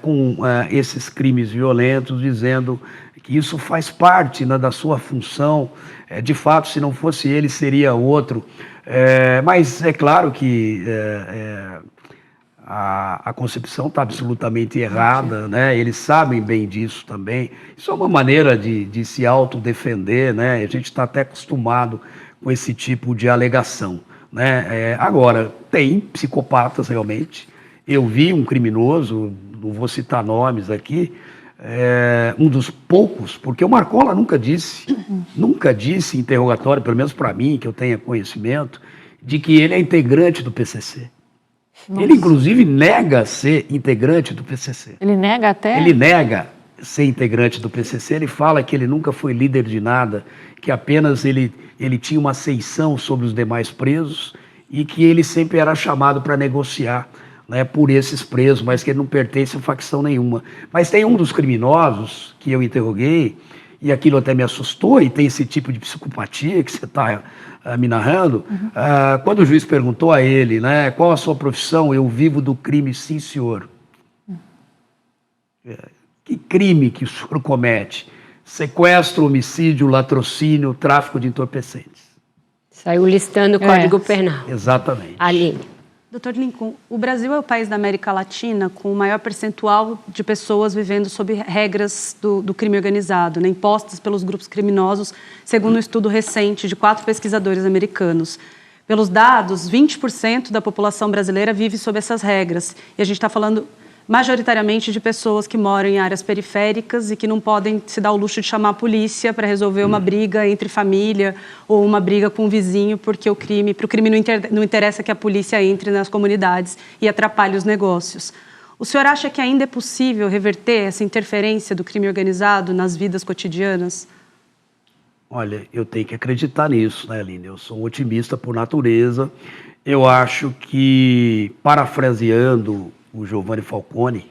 com esses crimes violentos, dizendo que isso faz parte, né, da sua função. De fato, se não fosse ele, seria outro. Mas é claro que a concepção está absolutamente errada, né? Eles sabem bem disso também. Isso é uma maneira de se autodefender, né? A gente está até acostumado com esse tipo de alegação, né? Agora, tem psicopatas realmente. Eu vi um criminoso, não vou citar nomes aqui, um dos poucos, porque o Marcola nunca disse em interrogatório, pelo menos para mim, que eu tenha conhecimento, de que ele é integrante do PCC. Nossa. Ele, inclusive, nega ser integrante do PCC. Ele nega até? Ele nega ser integrante do PCC, ele fala que ele nunca foi líder de nada, que apenas ele tinha uma ascensão sobre os demais presos e que ele sempre era chamado para negociar, né, por esses presos, mas que ele não pertence a facção nenhuma. Mas tem um dos criminosos que eu interroguei, e aquilo até me assustou, e tem esse tipo de psicopatia que você está me narrando. Quando o juiz perguntou a ele, né, qual a sua profissão, eu vivo do crime, sim, senhor. Que crime que o senhor comete? Sequestro, homicídio, latrocínio, tráfico de entorpecentes. Saiu listando o Código Penal. Exatamente. Aline. Dr. Lincoln, o Brasil é o país da América Latina com o maior percentual de pessoas vivendo sob regras do crime organizado, né, impostas pelos grupos criminosos, segundo um estudo recente de 4 pesquisadores americanos. Pelos dados, 20% da população brasileira vive sob essas regras. E a gente está falando majoritariamente de pessoas que moram em áreas periféricas e que não podem se dar o luxo de chamar a polícia para resolver uma briga entre família ou uma briga com um vizinho, porque para o crime não interessa que a polícia entre nas comunidades e atrapalhe os negócios. O senhor acha que ainda é possível reverter essa interferência do crime organizado nas vidas cotidianas? Olha, eu tenho que acreditar nisso, né, Aline? Eu sou um otimista por natureza. Eu acho que, parafraseando o Giovanni Falcone,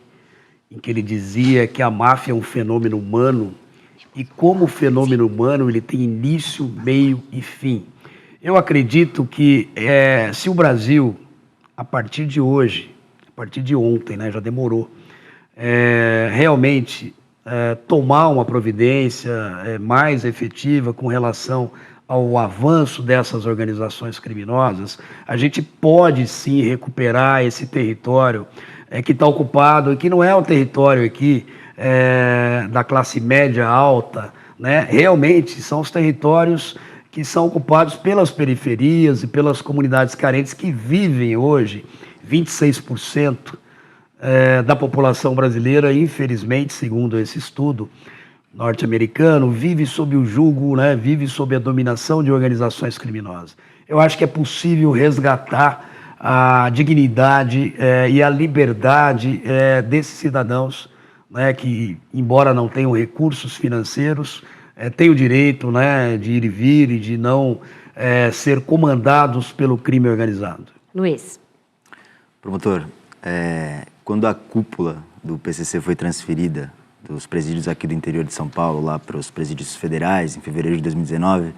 em que ele dizia que a máfia é um fenômeno humano e como fenômeno humano ele tem início, meio e fim. Eu acredito que se o Brasil, a partir de hoje, a partir de ontem, né, já demorou, realmente tomar uma providência mais efetiva com relação ao avanço dessas organizações criminosas, a gente pode sim recuperar esse território que está ocupado, e que não é um território aqui da classe média alta, né? Realmente são os territórios que são ocupados pelas periferias e pelas comunidades carentes que vivem hoje, 26% da população brasileira, infelizmente, segundo esse estudo norte-americano, vive sob o jugo, né, vive sob a dominação de organizações criminosas. Eu acho que é possível resgatar a dignidade e a liberdade desses cidadãos, né, que, embora não tenham recursos financeiros, têm o direito, né, de ir e vir e de não ser comandados pelo crime organizado. Luiz. Promotor, quando a cúpula do PCC foi transferida dos presídios aqui do interior de São Paulo lá para os presídios federais, em fevereiro de 2019,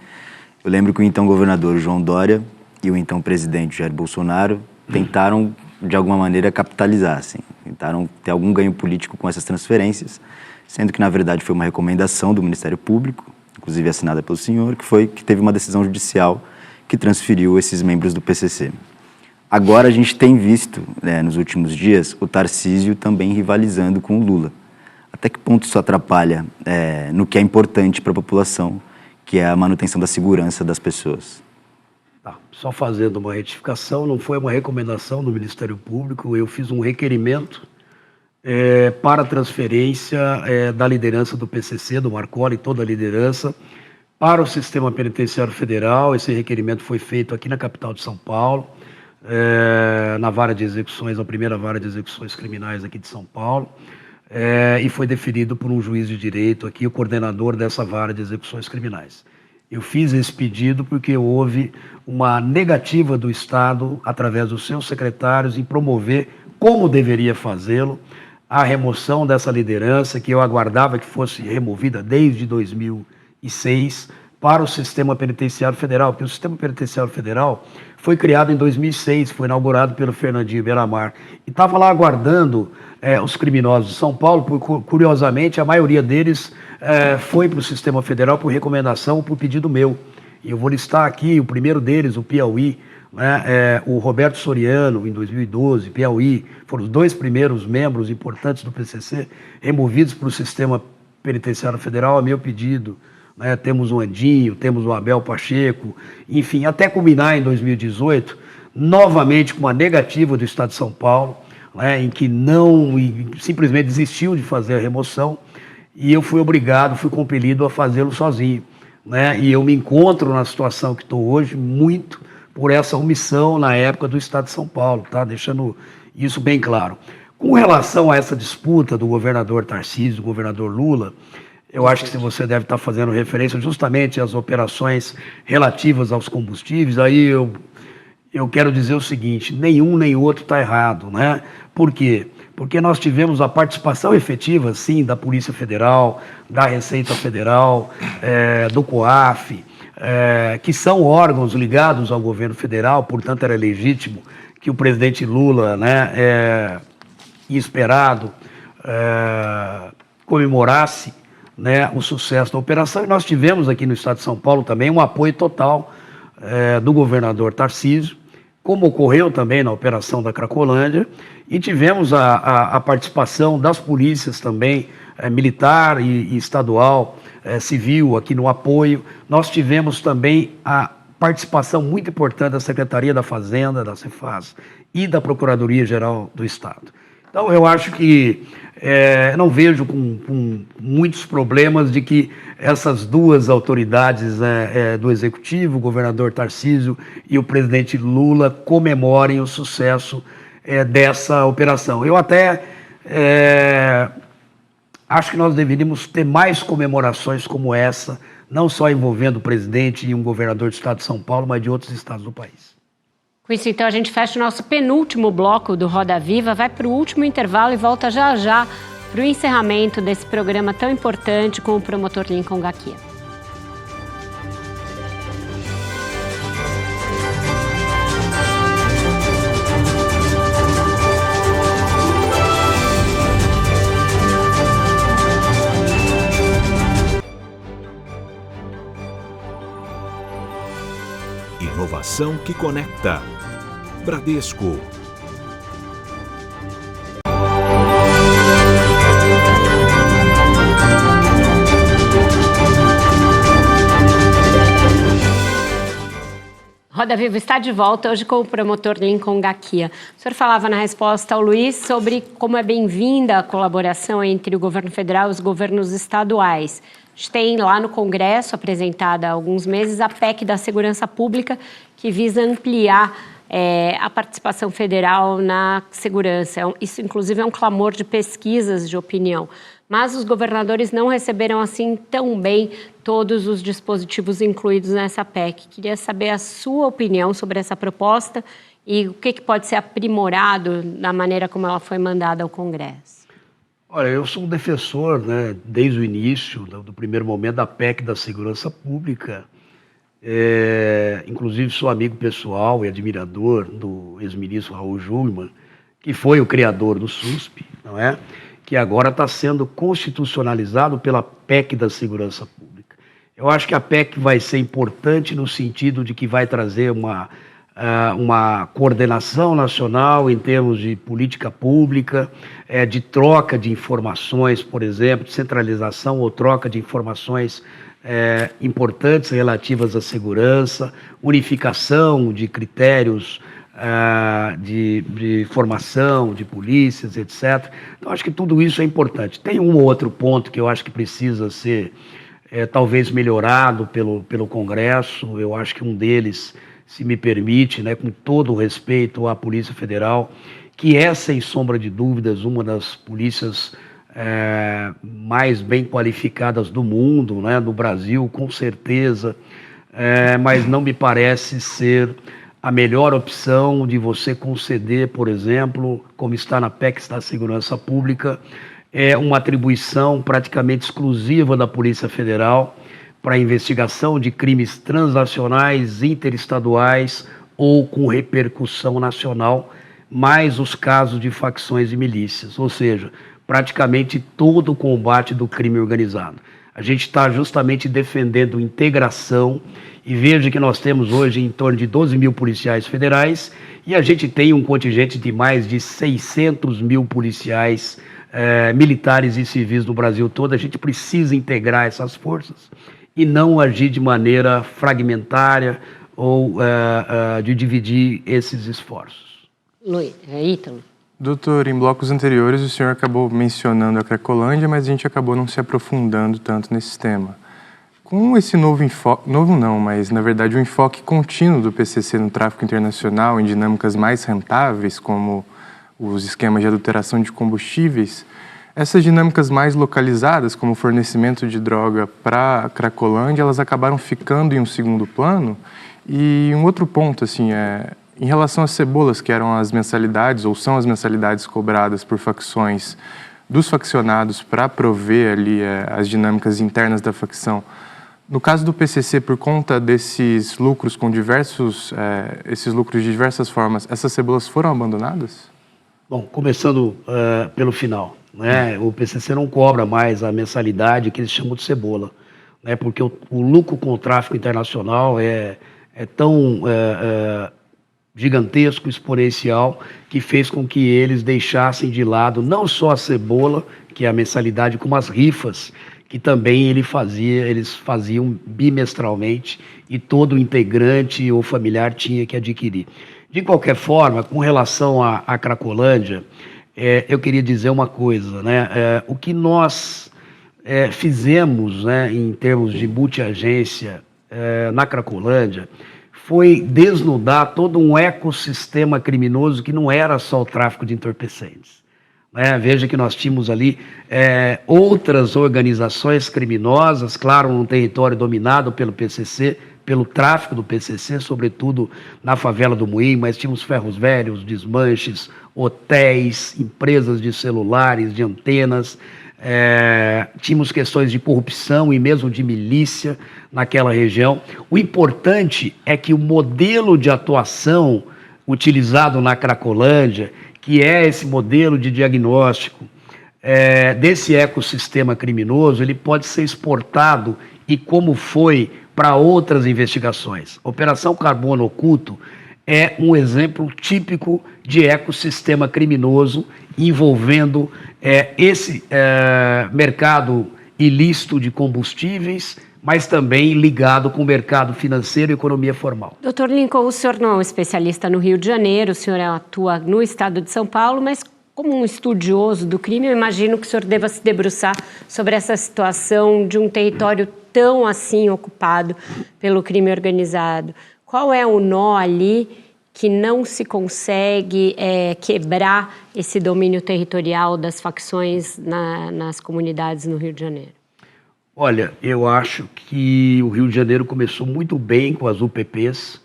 eu lembro que o então governador João Dória e o então presidente Jair Bolsonaro tentaram, de alguma maneira, capitalizar, assim, tentaram ter algum ganho político com essas transferências, sendo que, na verdade, foi uma recomendação do Ministério Público, inclusive assinada pelo senhor, que teve uma decisão judicial que transferiu esses membros do PCC. Agora a gente tem visto, nos últimos dias, o Tarcísio também rivalizando com o Lula. Até que ponto isso atrapalha no que é importante para a população, que é a manutenção da segurança das pessoas? Tá, só fazendo uma retificação, não foi uma recomendação do Ministério Público, eu fiz um requerimento para a transferência da liderança do PCC, do Marcolli e toda a liderança, para o Sistema Penitenciário Federal. Esse requerimento foi feito aqui na capital de São Paulo, na vara de execuções, a primeira vara de execuções criminais aqui de São Paulo, e foi deferido por um juiz de direito aqui, o coordenador dessa vara de execuções criminais. Eu fiz esse pedido porque houve uma negativa do Estado, através dos seus secretários, em promover, como deveria fazê-lo, a remoção dessa liderança, que eu aguardava que fosse removida desde 2006, para o Sistema Penitenciário Federal, porque o Sistema Penitenciário Federal foi criado em 2006, foi inaugurado pelo Fernandinho Beiramar, e estava lá aguardando os criminosos de São Paulo, porque, curiosamente, a maioria deles foi para o Sistema Federal por recomendação, por pedido meu. E eu vou listar aqui o primeiro deles, o Piauí, né, o Roberto Soriano, em 2012, Piauí, foram os 2 primeiros membros importantes do PCC removidos para o Sistema Penitenciário Federal a meu pedido. Temos o Andinho, temos o Abel Pacheco, enfim, até culminar em 2018, novamente com uma negativa do Estado de São Paulo, em que simplesmente desistiu de fazer a remoção, e eu fui compelido a fazê-lo sozinho. E eu me encontro na situação que estou hoje muito por essa omissão na época do Estado de São Paulo, tá? Deixando isso bem claro. Com relação a essa disputa do governador Tarcísio, do governador Lula, eu acho que você deve estar fazendo referência justamente às operações relativas aos combustíveis. Aí eu quero dizer o seguinte, nenhum nem outro está errado, né? Por quê? Porque nós tivemos a participação efetiva, sim, da Polícia Federal, da Receita Federal, do COAF, que são órgãos ligados ao governo federal, portanto era legítimo que o presidente Lula, e esperado, comemorasse, o sucesso da operação. E nós tivemos aqui no estado de São Paulo também um apoio total do governador Tarcísio, como ocorreu também na operação da Cracolândia, e tivemos a participação das polícias também, militar e estadual, civil, aqui no apoio. Nós tivemos também a participação muito importante da Secretaria da Fazenda, da Cefaz e da Procuradoria-Geral do Estado. Então, eu acho que não vejo com muitos problemas de que essas duas autoridades do Executivo, o governador Tarcísio e o presidente Lula, comemorem o sucesso dessa operação. Eu até acho que nós deveríamos ter mais comemorações como essa, não só envolvendo o presidente e um governador do estado de São Paulo, mas de outros estados do país. Com isso, então, a gente fecha o nosso penúltimo bloco do Roda Viva, vai para o último intervalo e volta já já para o encerramento desse programa tão importante com o promotor Lincoln Gaquia. Inovação que conecta. Bradesco. Roda Viva está de volta hoje com o promotor Lincoln Gaquia. O senhor falava na resposta ao Luiz sobre como é bem-vinda a colaboração entre o governo federal e os governos estaduais. A gente tem lá no Congresso, apresentada há alguns meses, a PEC da Segurança Pública, que visa ampliar a participação federal na segurança. Isso, inclusive, é um clamor de pesquisas de opinião. Mas os governadores não receberam assim tão bem todos os dispositivos incluídos nessa PEC. Queria saber a sua opinião sobre essa proposta e o que pode ser aprimorado na maneira como ela foi mandada ao Congresso. Olha, eu sou um defensor, né, desde o início, do primeiro momento, da PEC da Segurança Pública. Inclusive, sou amigo pessoal e admirador do ex-ministro Raul Jungmann, que foi o criador do SUSP, não é? Que agora está sendo constitucionalizado pela PEC da Segurança Pública. Eu acho que a PEC vai ser importante no sentido de que vai trazer uma coordenação nacional em termos de política pública, de troca de informações, por exemplo, de centralização ou troca de informações importantes relativas à segurança, unificação de critérios de formação, de polícias, etc. Então, acho que tudo isso é importante. Tem um ou outro ponto que eu acho que precisa ser talvez melhorado pelo Congresso. Eu acho que um deles, se me permite, né, com todo o respeito à Polícia Federal, que é, sem sombra de dúvidas, uma das polícias mais bem qualificadas do mundo, né, do Brasil, com certeza, mas não me parece ser a melhor opção de você conceder, por exemplo, como está na PEC da Segurança Pública, uma atribuição praticamente exclusiva da Polícia Federal para a investigação de crimes transnacionais, interestaduais ou com repercussão nacional, mais os casos de facções e milícias, ou seja, praticamente todo o combate do crime organizado. A gente está justamente defendendo integração e veja que nós temos hoje em torno de 12 mil policiais federais e a gente tem um contingente de mais de 600 mil policiais militares e civis no Brasil todo. A gente precisa integrar essas forças e não agir de maneira fragmentária ou de dividir esses esforços. Ítalo. Doutor, em blocos anteriores o senhor acabou mencionando a Cracolândia, mas a gente acabou não se aprofundando tanto nesse tema. Com esse novo enfoque, novo não, mas na verdade um enfoque contínuo do PCC no tráfico internacional, em dinâmicas mais rentáveis, como os esquemas de adulteração de combustíveis, essas dinâmicas mais localizadas, como o fornecimento de droga para a Cracolândia, elas acabaram ficando em um segundo plano. E um outro ponto, assim, em relação às cebolas, que eram as mensalidades, ou são as mensalidades cobradas por facções dos faccionados para prover ali as dinâmicas internas da facção. No caso do PCC, por conta desses lucros com esses lucros de diversas formas, essas cebolas foram abandonadas? Bom, começando pelo final, né? O PCC não cobra mais a mensalidade que eles chamam de cebola, né? Porque o lucro com o tráfico internacional é tão gigantesco, exponencial, que fez com que eles deixassem de lado não só a cebola, que é a mensalidade, como as rifas, que também eles faziam bimestralmente e todo integrante ou familiar tinha que adquirir. De qualquer forma, com relação à Cracolândia, eu queria dizer uma coisa, né? O que nós fizemos, né, em termos de multiagência na Cracolândia foi desnudar todo um ecossistema criminoso que não era só o tráfico de entorpecentes. Veja que nós tínhamos ali outras organizações criminosas, claro, num território dominado pelo PCC, pelo tráfico do PCC, sobretudo na favela do Moinho, mas tínhamos ferros velhos, desmanches, hotéis, empresas de celulares, de antenas, tínhamos questões de corrupção e mesmo de milícia naquela região. O importante é que o modelo de atuação utilizado na Cracolândia, que é esse modelo de diagnóstico desse ecossistema criminoso, ele pode ser exportado e como foi para outras investigações. A Operação Carbono Oculto é um exemplo típico de ecossistema criminoso envolvendo esse mercado ilícito de combustíveis, mas também ligado com o mercado financeiro e economia formal. Dr. Lincoln, o senhor não é um especialista no Rio de Janeiro, o senhor atua no estado de São Paulo, mas como um estudioso do crime, eu imagino que o senhor deva se debruçar sobre essa situação de um território tão assim ocupado pelo crime organizado. Qual é o nó ali que não se consegue quebrar esse domínio territorial das facções nas comunidades no Rio de Janeiro? Olha, eu acho que o Rio de Janeiro começou muito bem com as UPPs.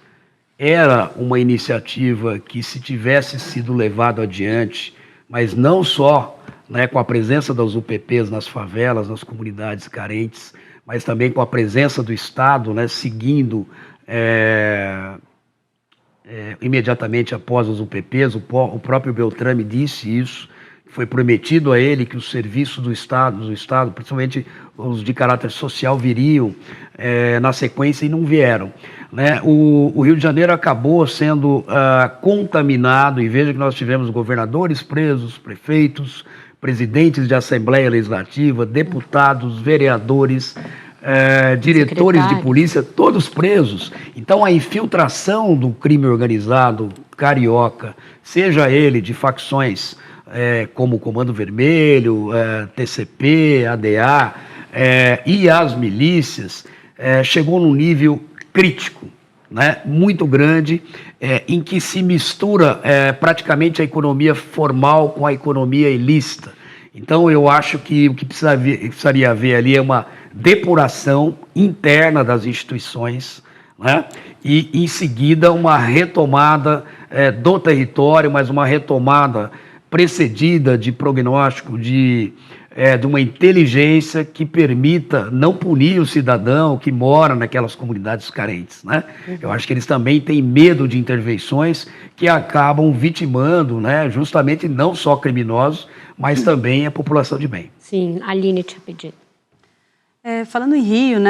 Era uma iniciativa que, se tivesse sido levado adiante, mas não só com a presença das UPPs nas favelas, nas comunidades carentes, mas também com a presença do Estado, seguindo imediatamente após as UPPs. O próprio Beltrame disse isso. Foi prometido a ele que os serviços do Estado, principalmente os de caráter social, viriam na sequência e não vieram. O Rio de Janeiro acabou sendo contaminado, e veja que nós tivemos governadores presos, prefeitos, presidentes de Assembleia Legislativa, deputados, vereadores, diretores de polícia, todos presos. Então a infiltração do crime organizado carioca, seja ele de facções como o Comando Vermelho, TCP, ADA e as milícias, chegou num nível crítico, muito grande, em que se mistura praticamente a economia formal com a economia ilícita. Então eu acho que o que precisaria haver ali é uma depuração interna das instituições, e em seguida uma retomada do território, mas uma retomada precedida de prognóstico, de uma inteligência que permita não punir o cidadão que mora naquelas comunidades carentes. Eu acho que eles também têm medo de intervenções que acabam vitimando, justamente não só criminosos, mas também a população de bem. Sim, a Aline tinha pedido. Falando em Rio,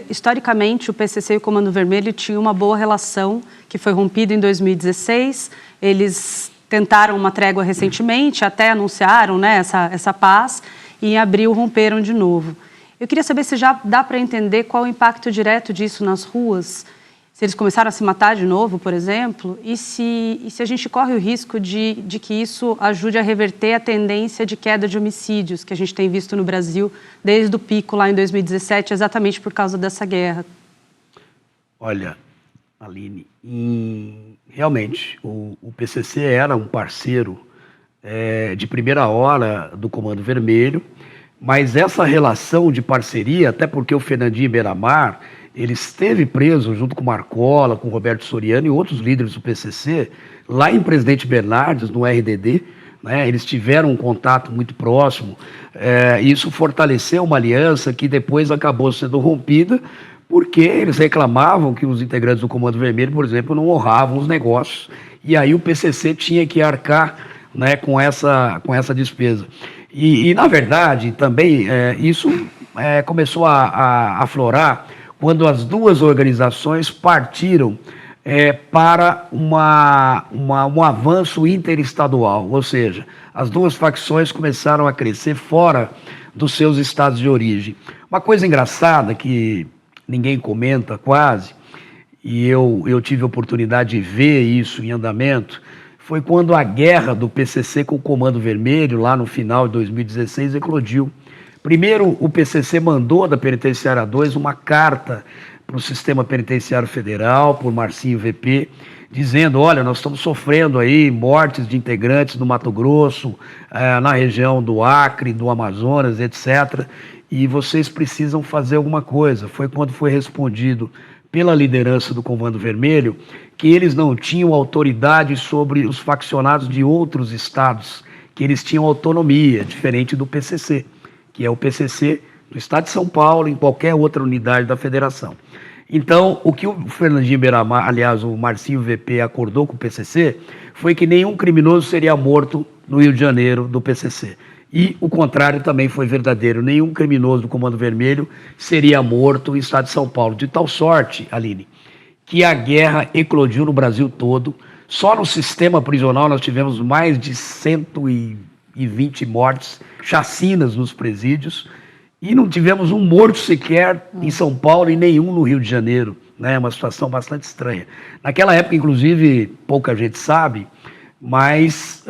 historicamente o PCC e o Comando Vermelho tinham uma boa relação, que foi rompida em 2016. Eles tentaram uma trégua recentemente, até anunciaram essa paz, e em abril romperam de novo. Eu queria saber se já dá para entender qual o impacto direto disso nas ruas, se eles começaram a se matar de novo, por exemplo, e se a gente corre o risco de que isso ajude a reverter a tendência de queda de homicídios que a gente tem visto no Brasil desde o pico lá em 2017, exatamente por causa dessa guerra. Olha, Aline, realmente o PCC era um parceiro de primeira hora do Comando Vermelho, mas essa relação de parceria, até porque o Fernandinho Beiramar, ele esteve preso junto com Marcola, com Roberto Soriano e outros líderes do PCC, lá em Presidente Bernardes, no RDD, eles tiveram um contato muito próximo, e isso fortaleceu uma aliança que depois acabou sendo rompida, porque eles reclamavam que os integrantes do Comando Vermelho, por exemplo, não honravam os negócios, e aí o PCC tinha que arcar com essa despesa. E na verdade, também, isso começou a aflorar quando as duas organizações partiram para um avanço interestadual, ou seja, as duas facções começaram a crescer fora dos seus estados de origem. Uma coisa engraçada que ninguém comenta quase, e eu tive a oportunidade de ver isso em andamento, foi quando a guerra do PCC com o Comando Vermelho, lá no final de 2016, eclodiu. Primeiro, o PCC mandou da Penitenciária 2 uma carta para o Sistema Penitenciário Federal, por Marcinho VP, dizendo, olha, nós estamos sofrendo aí mortes de integrantes do Mato Grosso, na região do Acre, do Amazonas, etc., e vocês precisam fazer alguma coisa. Foi quando foi respondido pela liderança do Comando Vermelho que eles não tinham autoridade sobre os faccionados de outros estados, que eles tinham autonomia, diferente do PCC, que é o PCC do estado de São Paulo, em qualquer outra unidade da federação. Então, o que o Fernandinho Beiramar, aliás, o Marcinho VP acordou com o PCC, foi que nenhum criminoso seria morto no Rio de Janeiro do PCC. E o contrário também foi verdadeiro, nenhum criminoso do Comando Vermelho seria morto no estado de São Paulo. De tal sorte, Aline, que a guerra eclodiu no Brasil todo. Só no sistema prisional nós tivemos mais de 120 mortes, chacinas nos presídios, e não tivemos um morto sequer em São Paulo e nenhum no Rio de Janeiro. É uma situação bastante estranha. Naquela época, inclusive, pouca gente sabe, mas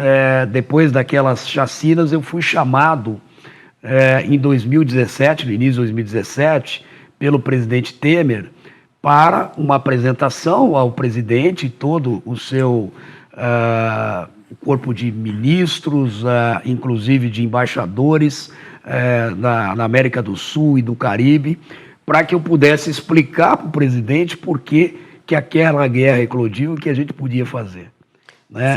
depois daquelas chacinas eu fui chamado em 2017, no início de 2017, pelo presidente Temer, para uma apresentação ao presidente e todo o seu corpo de ministros, inclusive de embaixadores na América do Sul e do Caribe, para que eu pudesse explicar para o presidente por que aquela guerra eclodiu e o que a gente podia fazer.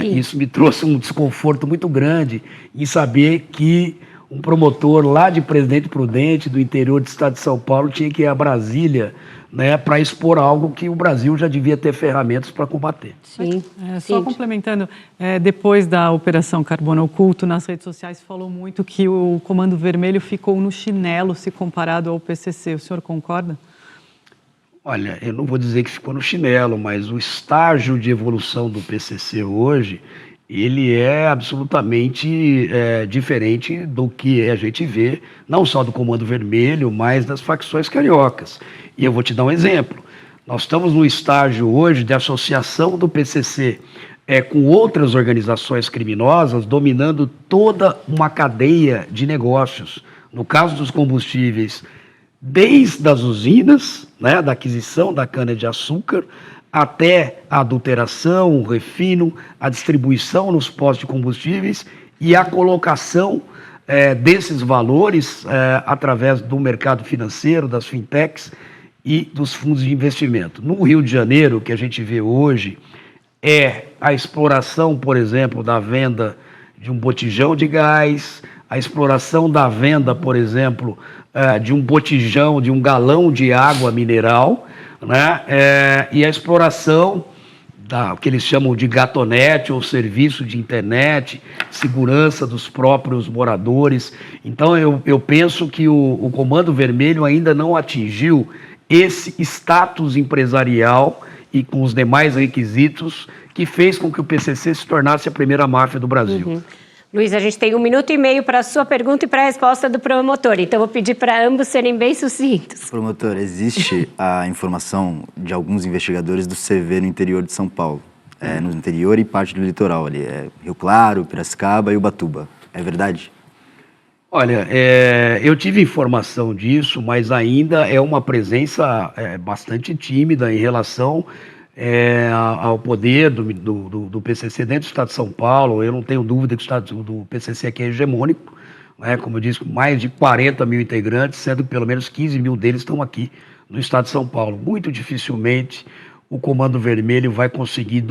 Isso me trouxe um desconforto muito grande em saber que um promotor lá de Presidente Prudente, do interior do estado de São Paulo, tinha que ir a Brasília, para expor algo que o Brasil já devia ter ferramentas para combater. Sim. Só complementando, depois da Operação Carbono Oculto, nas redes sociais falou muito que o Comando Vermelho ficou no chinelo se comparado ao PCC. O senhor concorda? Olha, eu não vou dizer que ficou no chinelo, mas o estágio de evolução do PCC hoje, ele é absolutamente diferente do que a gente vê, não só do Comando Vermelho, mas das facções cariocas. E eu vou te dar um exemplo. Nós estamos no estágio hoje de associação do PCC com outras organizações criminosas, dominando toda uma cadeia de negócios. No caso dos combustíveis, desde as usinas, da aquisição da cana-de-açúcar, até a adulteração, o refino, a distribuição nos postos de combustíveis e a colocação desses valores através do mercado financeiro, das fintechs e dos fundos de investimento. No Rio de Janeiro, o que a gente vê hoje é a exploração, por exemplo, da venda de um botijão de gás, a exploração da venda, por exemplo, de um botijão, de um galão de água mineral, e a exploração o que eles chamam de gatonete ou serviço de internet, segurança dos próprios moradores. Então eu penso que o Comando Vermelho ainda não atingiu esse status empresarial e com os demais requisitos que fez com que o PCC se tornasse a primeira máfia do Brasil. Uhum. Luiz, a gente tem 1 minuto e meio para a sua pergunta e para a resposta do promotor, então vou pedir para ambos serem bem sucintos. Promotor, existe a informação de alguns investigadores do CV no interior de São Paulo, no interior e parte do litoral ali, Rio Claro, Piracicaba e Ubatuba, é verdade? Olha, eu tive informação disso, mas ainda é uma presença bastante tímida em relação ao poder do PCC dentro do estado de São Paulo. Eu não tenho dúvida que o estado do PCC aqui é hegemônico, como eu disse, mais de 40 mil integrantes, sendo que pelo menos 15 mil deles estão aqui no estado de São Paulo. Muito dificilmente o Comando Vermelho vai conseguir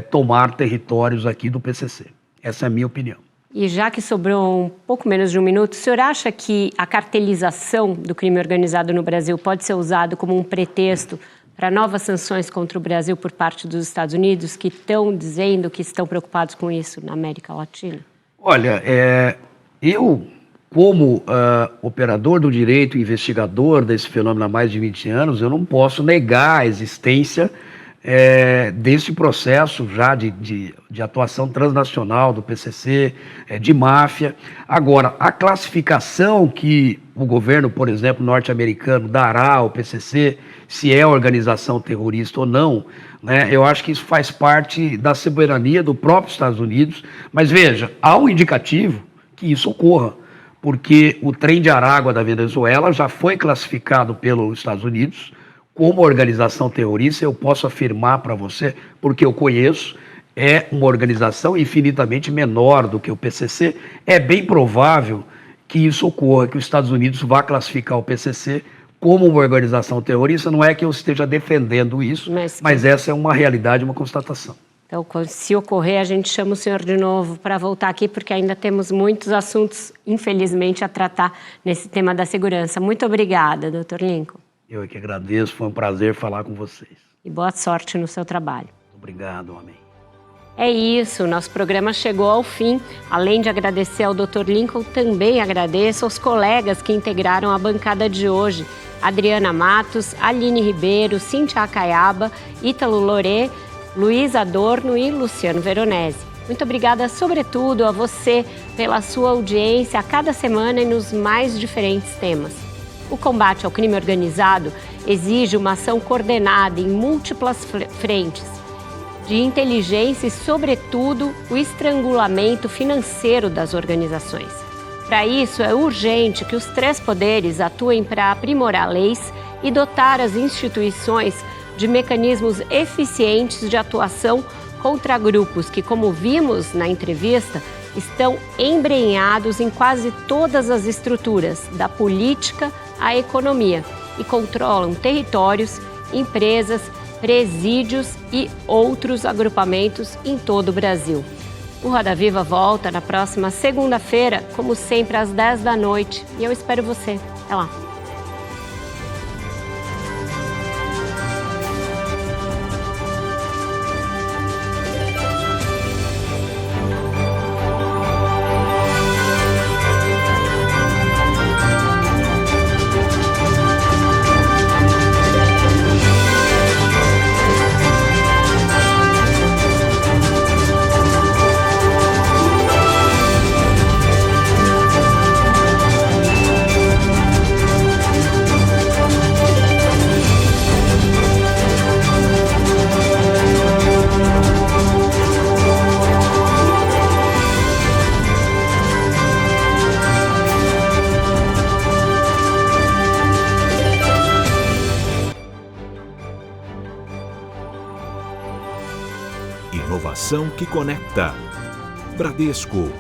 tomar territórios aqui do PCC. Essa é a minha opinião. E já que sobrou um pouco menos de 1 minuto, o senhor acha que a cartelização do crime organizado no Brasil pode ser usado como um pretexto para novas sanções contra o Brasil por parte dos Estados Unidos, que estão dizendo que estão preocupados com isso na América Latina? Olha, eu, como operador do direito, investigador desse fenômeno há mais de 20 anos, eu não posso negar a existência desse processo já de atuação transnacional do PCC, de máfia. Agora, a classificação que o governo, por exemplo, norte-americano dará ao PCC, se é organização terrorista ou não, né, eu acho que isso faz parte da soberania do próprio Estados Unidos, mas veja, há um indicativo que isso ocorra, porque o Trem de Aragua da Venezuela já foi classificado pelos Estados Unidos como organização terrorista. Eu posso afirmar para você, porque eu conheço, é uma organização infinitamente menor do que o PCC. É bem provável que isso ocorra, que os Estados Unidos vá classificar o PCC como uma organização terrorista. Não é que eu esteja defendendo isso, mas essa é uma realidade, uma constatação. Então, se ocorrer, a gente chama o senhor de novo para voltar aqui, porque ainda temos muitos assuntos, infelizmente, a tratar nesse tema da segurança. Muito obrigada, doutor Lincoln. Eu é que agradeço, foi um prazer falar com vocês. E boa sorte no seu trabalho. Obrigado, amém. É isso, nosso programa chegou ao fim. Além de agradecer ao Dr. Lincoln, também agradeço aos colegas que integraram a bancada de hoje. Adriana Matos, Aline Ribeiro, Cíntia Acaiaba, Ítalo Lorê, Luiz Adorno e Luciano Veronese. Muito obrigada, sobretudo, a você pela sua audiência a cada semana e nos mais diferentes temas. O combate ao crime organizado exige uma ação coordenada em múltiplas frentes, de inteligência e, sobretudo, o estrangulamento financeiro das organizações. Para isso, é urgente que os três poderes atuem para aprimorar leis e dotar as instituições de mecanismos eficientes de atuação contra grupos que, como vimos na entrevista, estão embrenhados em quase todas as estruturas, da política à economia, e controlam territórios, empresas, presídios e outros agrupamentos em todo o Brasil. O Roda Viva volta na próxima segunda-feira, como sempre, às 10 da noite. E eu espero você. Até lá. Inovação que conecta. Bradesco.